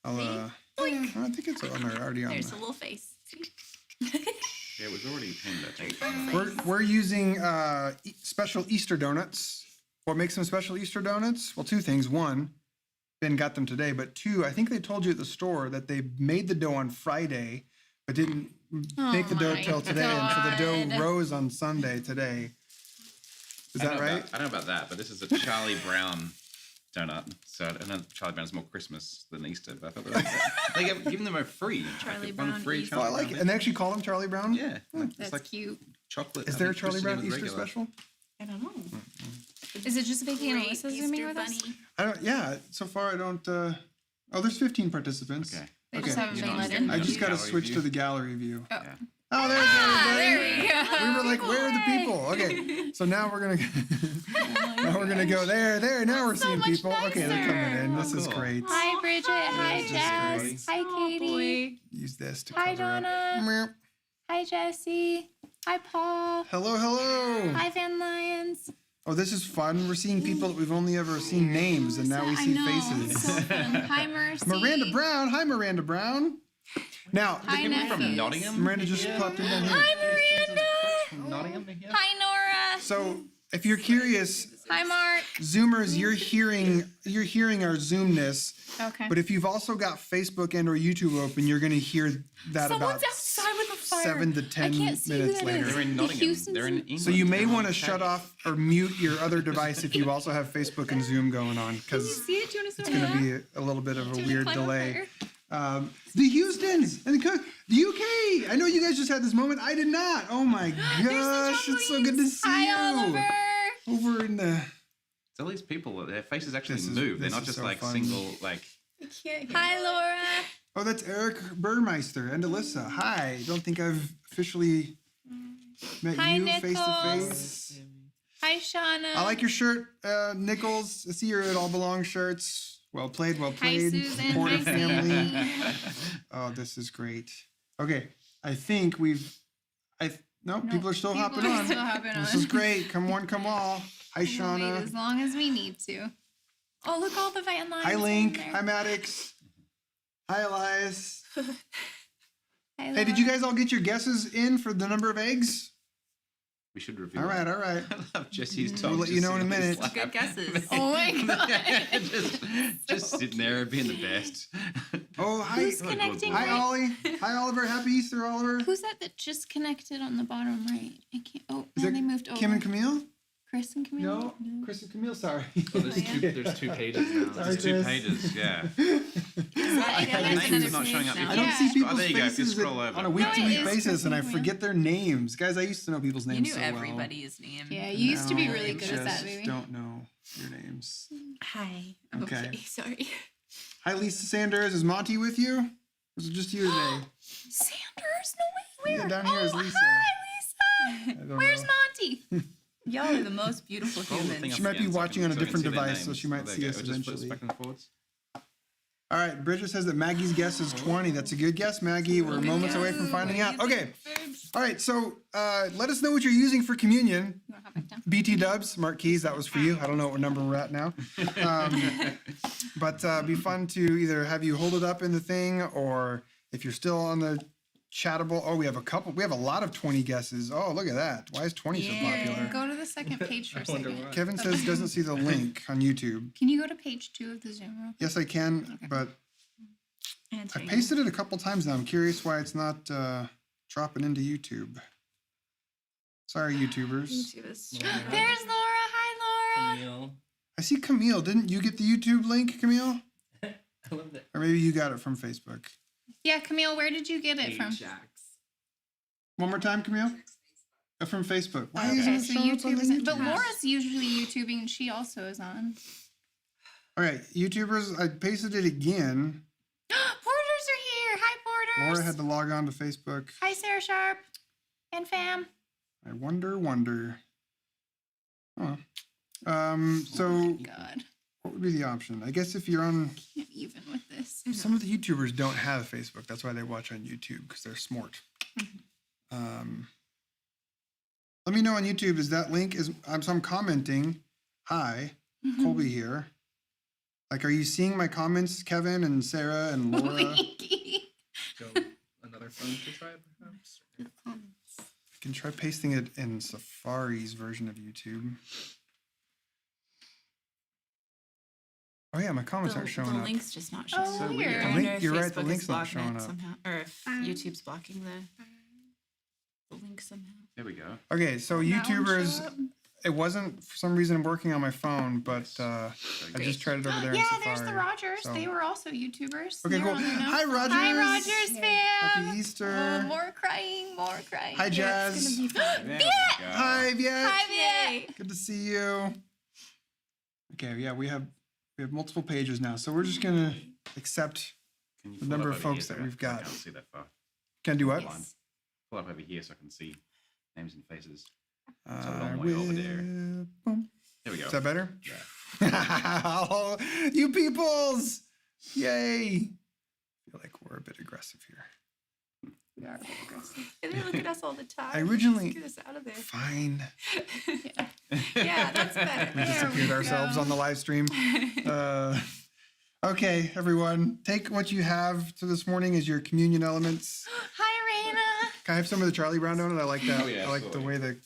I'll I think it's already on There's a there. little face. Yeah, it was already pinned, I think. We're using special Easter donuts. What makes them special Easter donuts? Well, two things. One, Ben got them today, but two, I think they told you at the store that they made the dough on Friday, but didn't make the dough till today, and so the dough rose on Sunday today. Is that right? I don't know about that, but this is a Charlie Brown donut. So I know Charlie Brown's more Christmas than Easter, but I thought they giving them a free. Charlie one Brown free Easter. Oh, I Charlie like Brown it. And they actually call them Charlie Brown? Yeah. That's It's like cute. chocolate. Is I there a think, Charlie twisted Brown in Easter regular. special? I don't know. Is it just Vicky and Great Alyssa Easter zooming with us? bunny. I don't. Yeah. So far, I don't. There's 15 participants. Okay. They just haven't been let in. I just got to Gallery switch view. to the gallery view. Oh. Yeah. Oh, there's everybody. There we go. We were like, where are the people? Okay, so now we're gonna go there. Now we're so seeing much people. Okay, they're coming in. This is Cool. great. Hi, Bridget. Hi, This is Jazz. great. Hi, Katie. Use this to Hi, cover up. Donna. Meow. Hi, Jesse. Hi, Paul. Hello. Hi, Van Lyons. Oh, this is fun. We're seeing people that we've only ever seen names, and now we see faces. It's so fun. Hi, Mercy. Miranda Brown. Hi, Miranda Brown. Now, Hi, People from Neffy. Nottingham. Miranda just popped in down here. Hi, Miranda. From Nottingham to here. Hi, Nora. So, if you're curious, Hi, Mark. Zoomers, you're hearing our Zoomness. Okay. But if you've also got Facebook and or YouTube open, you're going to hear that Someone's about outside with a fire. 7 to 10 I can't see minutes who that later. is. They're in The Nottingham. Houstons They're in and- England. So you may They're want to on shut Teddy. off or mute your other device if you also have Facebook and Zoom going on, because See it? Do you want to it's zoom going in? to be a little bit of a Do you wanna weird climb on delay. fire? The Houstons and the UK. I know you guys just had this moment. I did not. Oh my gosh, it's so good to see Hi, you. Oliver. Over in the. So these people, their faces actually This is- move. They're this not is just so like fun. single like. Hi, Laura. Oh, that's Eric Burmeister and Alyssa. Hi. Don't think I've officially met Hi, you face to Nichols. face. Hi, Shauna. I like your shirt, Nichols. I see your It All Belongs shirts. Well played, well Hi, played. Susan. Support Hi, a family. Sandy. Oh, this is great. Okay, I think we've. No, people are still hopping on. Still hopping This on. is great. Come one, come all. Hi, We'll wait Shauna. as long as we need to. Oh, look, all the Van Lyons. Hi, in Link. there. Hi, Maddox. Hi, Elias. Hi, Hey, did you guys all get your guesses in for the number of eggs? We should review. All right, that. all right. I love Jesse's We'll tongue. let you know in a minute. Good guesses. Oh my god. just sitting there being the best. Oh, hi. Who's connecting Hi, right? Ollie. Hi, Oliver. Happy Easter, Oliver. Who's that just connected on the bottom right? I can't. Oh, Is now that they moved over. Kim and Camille? Chris and Camille? No, Chris and Camille, sorry. Oh, there's two pages now. Sorry, There's two Chris. pages, yeah. I The there's names another are not showing up. page I now. don't see Oh, people's there you go. Just faces scroll over. on a week-to-week No, it is basis, and I Chris and forget their names. Guys, I used to know people's names You knew so well. everybody's name. Yeah, you used to be Now really I good at that, just baby. don't know your names. Hi. Okay. Sorry. Hi, Lisa Sanders. Is Monty with you? Or is it just you today? Sanders? No way. Where? Yeah, down here is Oh, Lisa. Hi, Lisa. I don't Where's know. Monty? Y'all are the most beautiful Scroll the thing humans. up She might again be so I watching can- on a so I can different see their device, so names. she might There see you us go. Just flip eventually. back and forwards. All right, Bridget says that Maggie's guess is 20. That's a good guess, Maggie. We're moments away from finding out. Okay. All right, so let us know what you're using for communion. You want to hop back down? BT Dubs, Mark Keys, that was for you. I don't know what number we're at now. But be fun to either have you hold it up in the thing, or if you're still on the chattable. Oh, we have a lot of 20 guesses. Oh, look at that. Why is 20 so popular? Go to the second page for a second. Kevin says doesn't see the link on YouTube. Can you go to page 2 of the Zoom real quick? Yes, I can, but I pasted it a couple times now. I'm curious why it's not dropping into YouTube. Sorry, YouTubers. There's Laura. Hi, Laura. I see Camille. Didn't you get the YouTube link, Camille? I love that. Or maybe you got it from Facebook. Yeah, Camille, where did you get it from? One more time, Camille? From Facebook. Why Okay, isn't it so showing up on the YouTube is, but YouTube? Laura's usually YouTubing and she also is on. All right, YouTubers, I pasted it again. Porters are here. Hi, Porters. Laura had to log on to Facebook. Hi, Sarah Sharp and fam. I wonder. Oh. So God. what would be the option? I guess if you're on, Can't even with this. some of the YouTubers don't have Facebook. That's why they watch on YouTube, because they're smart. Let me know on YouTube, is that link, I'm commenting, hi, Colby here. Like, are you seeing my comments, Kevin and Sarah and Laura? phone to try, perhaps? You can try pasting it in Safari's version of YouTube. Oh yeah, my comments aren't showing the up. link's just not showing up. So weird. I The wonder link- if you're right, Facebook the is link's not blocking showing it up. somehow, or if YouTube's blocking the link somehow. There we go. Okay, so That one YouTubers, show up? it wasn't for some reason working on my phone, but I just tried it over there in Yeah, Safari. there's the Rogers. so- They were also YouTubers. Okay, They're cool. on there now. Hi, Rogers. Hi, Rogers fam. Happy Easter. More crying, more crying. Hi, Yeah, Jazz. it's gonna be fun. There we Viet! go. Hi, Viet. Hi, Viet. Good to see you. Okay, yeah, we have multiple pages now, so we're just gonna accept Can you the pull number up of over folks here that so we've I got. can't see that far. Can do what? Blind. Pull up over here so I can see names and faces. I It's a long way over there. will- boom. There we go. Is that better? Yeah. Oh, you peoples! Yay! I feel like we're a bit aggressive here. We are a bit aggressive. They look at us all the time. I originally- Just get us out of there. Fine. Yeah, that's better. We disappeared ourselves on the live stream. Okay, everyone, take what you have to this morning as your communion elements. Hi, Raina. Can I have some of the Charlie Brown donut? I like that. Oh, yeah, I like the absolutely. way the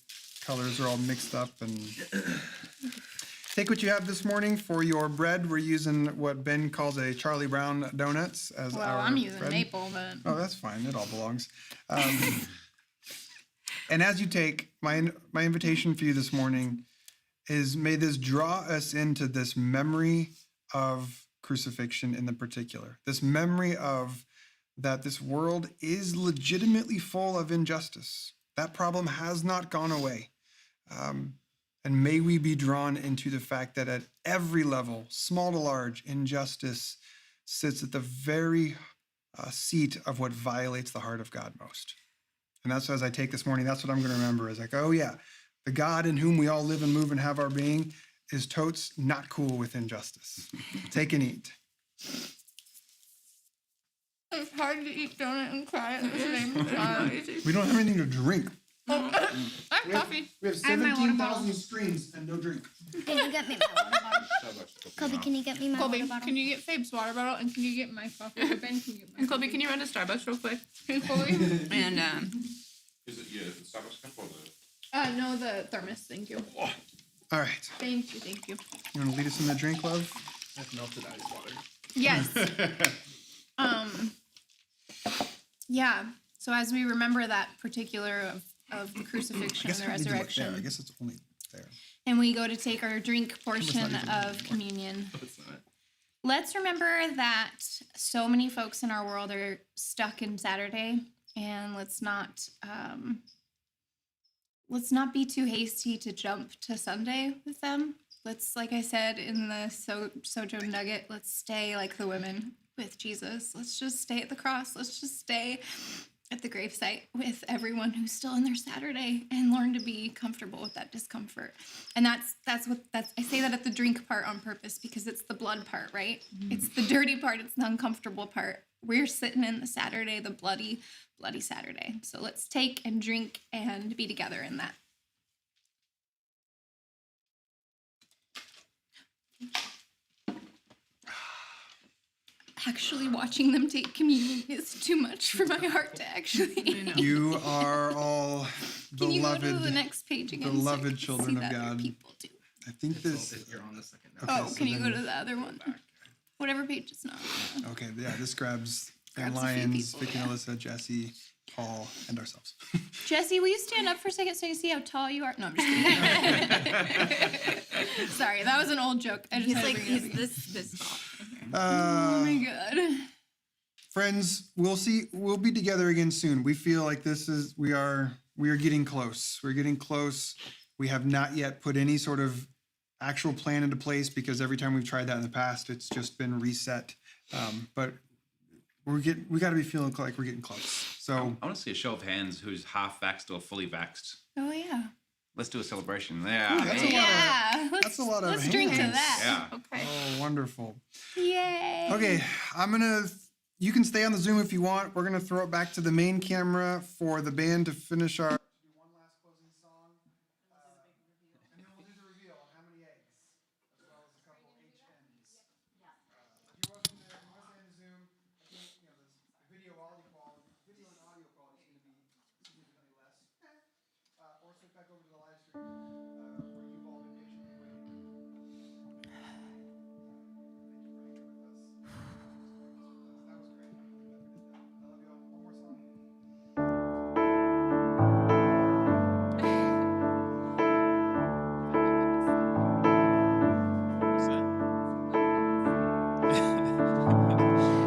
colors are all mixed up. And take what you have this morning for your bread. We're using what Ben calls a Charlie Brown donuts as Well, our I'm using bread. maple, but Oh, that's fine. It all belongs. And as you take, my invitation for you this morning is, may this draw us into this memory of crucifixion in the particular. This memory of that this world is legitimately full of injustice. That problem has not gone away. And may we be drawn into the fact that at every level, small to large, injustice sits at the very seat of what violates the heart of God most. And that's as I take this morning, that's what I'm going to remember is like, oh yeah, the God in whom we all live and move and have our being is totes not cool with injustice. Take and eat. It's hard to eat donut and cry at the same time. We don't have anything to drink. I have coffee. We have I have my water 17,000 screens and no drink. Can you get me my water bottle? Kobe, can you get me my Colby, water bottle? can you get Fabe's water bottle and can you get my coffee? Or Ben, can you get my And Colby, can you run to Starbucks real quick? Hey, Colby? And Is it the Starbucks cup or the? No, the thermos. Thank you. All right. Thank you. Thank you. You want to lead us in the drink, love? I've melted ice water. yes. Yeah. So as we remember that particular of the I crucifixion guess and the we need to look there. resurrection, I guess it's only there. and we go to take our drink not portion even of communion, No, it's not. let's remember that so many folks in our world are stuck in Saturday, and let's not be too hasty to jump to Sunday with them. Let's, like I said in the Sojo nugget, let's stay like the women with Jesus. Let's just stay at the cross. Let's just stay at the gravesite with everyone who's still in their Saturday and learn to be comfortable with that discomfort. And that's I say that at the drink part on purpose because it's the blood part, right? It's the dirty part. It's the uncomfortable part. We're sitting in the Saturday, the bloody Saturday. So let's take and drink and be together in that. Actually, watching them take communion is too much for my heart to actually. You are all Can you go to the beloved, next page again? beloved so I can children see of that other God. people do? I think this. You're on the second now. Okay, Oh, so can you go then- to the other one? Whatever page it's not. Okay, yeah, this grabs Van Grabs a few Lyons, people, Vicky yeah. and Alyssa, Jesse, Paul, and ourselves. Jesse, will you stand up for a second so I can see how tall you are? No, I'm just kidding. Sorry, that was an old joke. I just he's had to like bring it up he's again. this tall. Oh my god. Friends, we'll be together again soon. We feel like we are getting close. We're getting close. We have not yet put any sort of actual plan into place because every time we've tried that in the past, it's just been reset. But we got to be feeling like we're getting close. So I want to see a show of hands who's half vaxxed or fully vaxxed. Oh yeah. Let's do a celebration. Yeah. Ooh, that's a lot of- Yeah. that's a lot of Let's drink to hands. that. Yeah. Okay. Oh, wonderful. Yay. Okay, you can stay on the Zoom if you want. We're gonna throw it back to the main camera for the band to finish our. One last closing song. And then we'll do the reveal on how many eggs, as well as a couple HNs. If you wasn't in Zoom, I think, the video and audio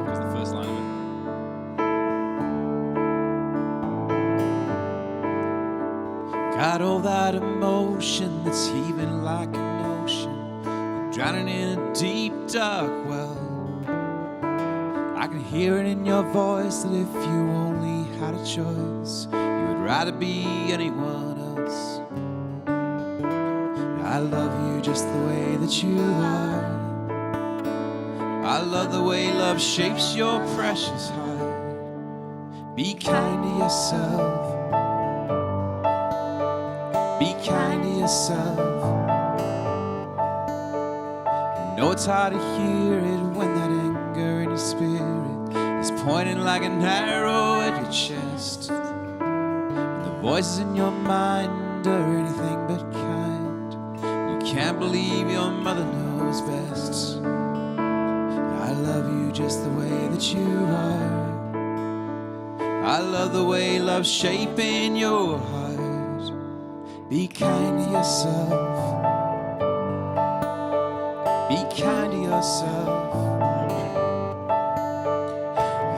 Because the first line of it. Got all that emotion that's heaving like an ocean. I'm drowning in a deep, dark well. I can hear it in your voice that if you only had a choice, you would rather be anyone else. I love you just the way that you are. I love the way love shapes your precious heart. Be kind to yourself. Be kind to yourself. I know it's hard to hear it when that anger in your spirit is pointing like an arrow at your chest. And the voices in your mind are anything but kind. You can't believe your mother knows best. I love you just the way that you are. I love the way love's shaping your heart. Be kind to yourself. Be kind to yourself.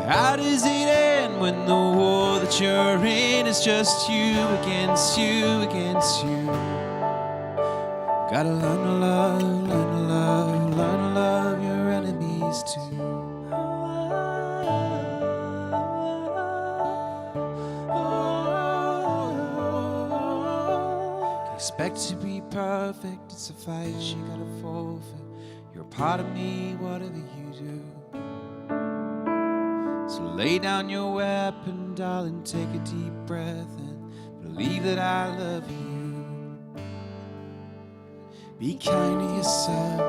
How does it end when the war that you're in is just you against you against you? Gotta learn to love, learn to love, learn to love your enemies too. Expect to be perfect, it's a fight you gotta forfeit. You're a part of me, whatever you do. So lay down your weapon, darling, take a deep breath and believe that I love you. Be kind to yourself.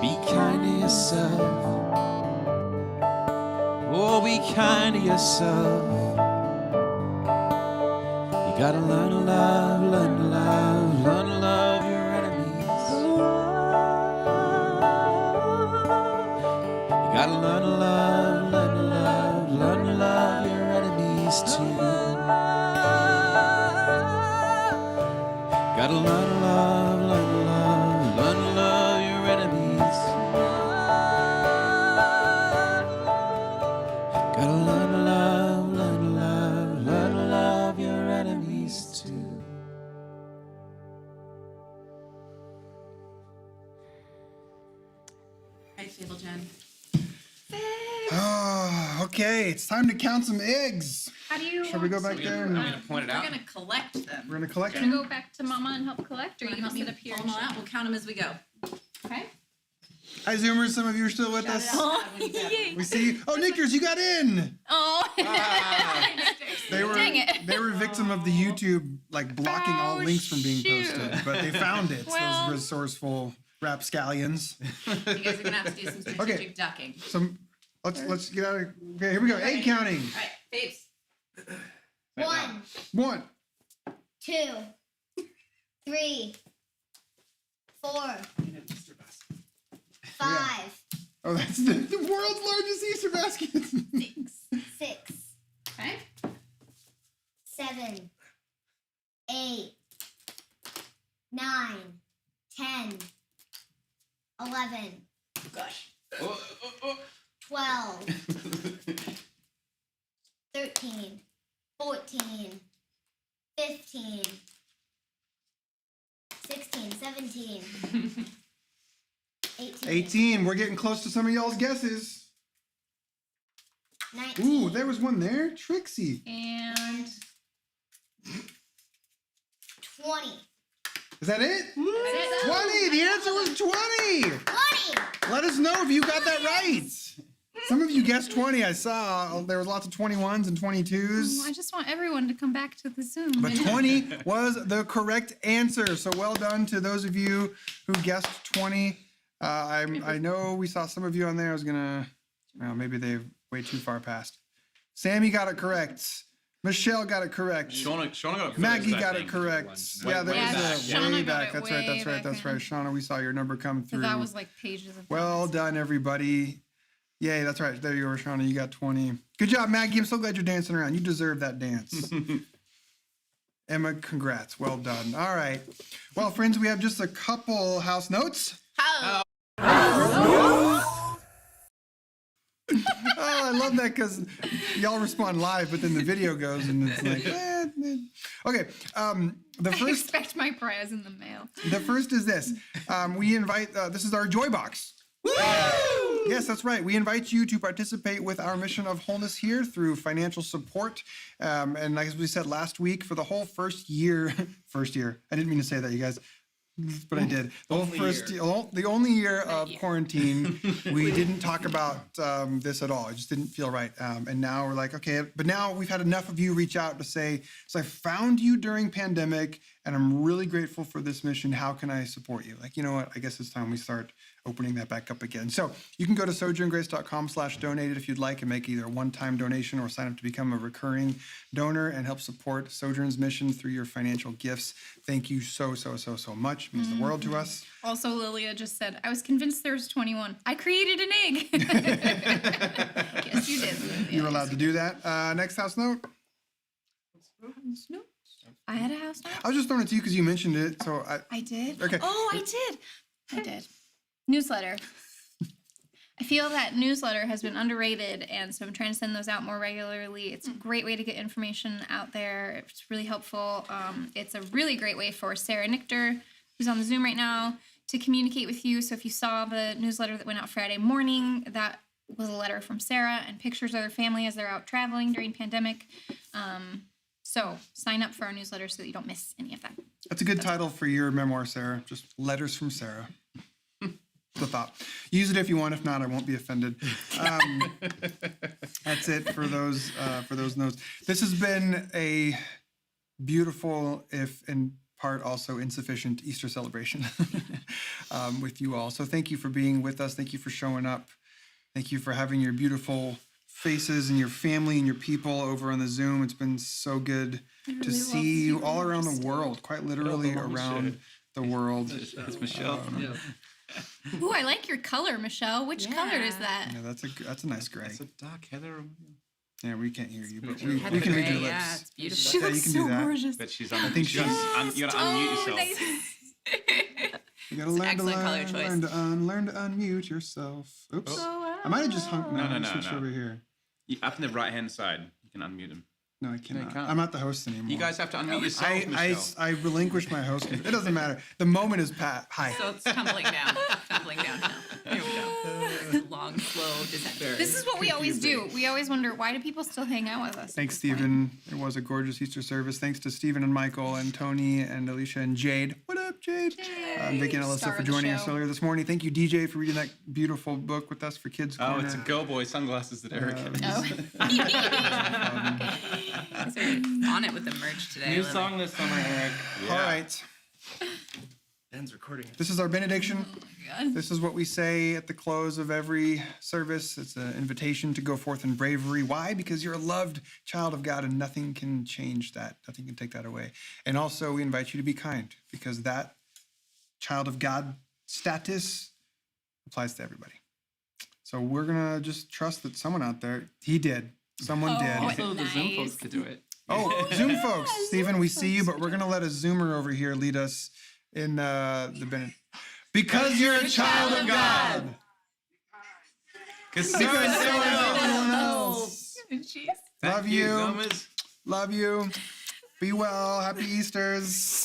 Be kind to yourself. Oh, be kind to yourself. You gotta learn to love, learn to love, learn to love your enemies. You gotta learn to love, learn to love, learn to love your enemies too. Gotta learn to love, learn to love, learn to love your enemies. Gotta learn to love, learn to love, learn to love your enemies too. Hi, Table Jen. Oh, okay. It's time to count some eggs. How do you? Shall we go back there? And We're gonna collect them. we're gonna collect Gonna them? go back to Mama and help collect, or Wanna you help sit me up here? pull them all out? We'll count them as we go. Okay. Hi, Zoomers. Some of you are still with us. We see you. Oh, Nickers, you got in. Oh. They were Dang it. they were victim of the YouTube like blocking all Oh, links from being shoot. posted, but they found it. Well. Those resourceful rapscallions. You guys are gonna have to do some strategic Okay. ducking. Some let's get out of. Okay, here we go. Egg counting. All right, babes. 1, 1, 2, 3, 4, 5, Oh, that's the world's largest Easter basket. 6, Okay. 7, 8, 9, 10, 11, Gosh. 12, 13, 14, 15, 16, 17, 18, 18. We're getting close to some of y'all's guesses. 19, Ooh, there was one there. Trixie. And 20. Is that it? That's it. 20. The answer was 20. 20! Let us know if you got that right. Some of you guessed 20. I saw there was lots of 21s and 22s. I just want everyone to come back to the Zoom. But 20 was the correct answer. So well done to those of you who guessed 20. I know we saw some of you on there. I was gonna, well, maybe they're way too far past. Sammy got it correct. Michelle got it correct. Shauna got it Maggie first, I got it think. correct. Yeah, There was Shauna way got back. it That's way right. back That's then. right. Shauna, we saw your number come So through. that was like pages of Well done, everybody. Yay, that's right. There you are, Shauna. You got 20. Good job, Maggie. I'm so glad you're dancing around. You deserve that dance. Emma, congrats. Well done. All right. Well, friends, we have just a couple house notes. Oh, I love that because y'all respond live, but then the video goes and it's like, okay. The I first, expect my prize in the mail. the first is this. We invite. This is our Joy Box. Yes, that's right. We invite you to participate with our mission of wholeness here through financial support. And as we said last week, for the whole first year, I didn't mean to say that, you guys, but I did. The only year of quarantine, we didn't talk about this at all. It just didn't feel right. And now we're like, okay, but now we've had enough of you reach out to say, so I found you during pandemic, and I'm really grateful for this mission. How can I support you? Like, you know what? I guess it's time we start opening that back up again. So you can go to sojourngrace.com/donate if you'd like and make either a one-time donation or sign up to become a recurring donor and help support Sojourn's mission through your financial gifts. Thank you so much. It means the world to us. Also, Lilia just said, I was convinced there was 21. I created an egg. Yes, you did, Lilia. You're allowed to do that. Next house note. No. I had a house note. I was just throwing it to you because you mentioned it. So I did? Okay. Oh, I did. Newsletter. I feel that newsletter has been underrated, and so I'm trying to send those out more regularly. It's a great way to get information out there. It's really helpful. It's a really great way for Sarah Nichter, who's on the Zoom right now, to communicate with you. So if you saw the newsletter that went out Friday morning, that was a letter from Sarah and pictures of their family as they're out traveling during pandemic. So sign up for our newsletter so that you don't miss any of that. That's a good title for your memoir, Sarah. Just Letters from Sarah. The thought. Use it if you want. If not, I won't be offended. That's it for those notes. This has been a beautiful, if in part also insufficient, Easter celebration with you all. So thank you for being with us. Thank you for showing up. Thank you for having your beautiful faces and your family and your people over on the Zoom. It's been so good to see you all around the world, quite literally around the world. That's Michelle. Ooh, I like your color, Michelle. Which color is that? Yeah, that's a nice gray. It's a dark heather. Yeah, we can't hear you, but Beautiful. we can read your Gray, lips. yeah, it's beautiful. She Yeah, looks you can so do that. gorgeous. But she's I think you gotta unmute yourself. Nice. You gotta It's an learn to excellent color choice. learn to unmute yourself. Oops. Oh, I might have just hung. No, I switched no. over here. Up in the right hand side, you can unmute him. No, I cannot. can't. I'm not the host anymore. You guys have to unmute yourself, Michelle. I relinquished my host. It doesn't matter. The moment is hi. So it's tumbling down now. Here we go. Long, slow descent. This is what we always do. We always wonder, why do people still hang out with us? Thanks, Stephen. It was a gorgeous Easter service. Thanks to Stephen and Michael and Tony and Alicia and Jade. What up, Jade? Vicky and Alyssa Star for of the joining us show. earlier this morning. Thank you, DJ, for reading that beautiful book with us for Kids Oh, Corner. it's a Go Boy sunglasses that Eric has. These are on it with the merch today. New Lily. song this summer, Eric. All right. Ben's recording it. This is our benediction. God. This is what we say at the close of every service. It's an invitation to go forth in bravery. Why? Because you're a loved child of God and nothing can change that. Nothing can take that away. And also, we invite you to be kind because that child of God status applies to everybody. So we're going to just trust that someone out there, someone did. Also, the Zoom folks could do it. Oh, Zoom folks. Stephen, we see you, but we're going to let a Zoomer over here lead us in the benediction. Because you're a child of God. Because so is everyone else. Jeez. Love you. Zoomers. Love you. Be well. Happy Easters.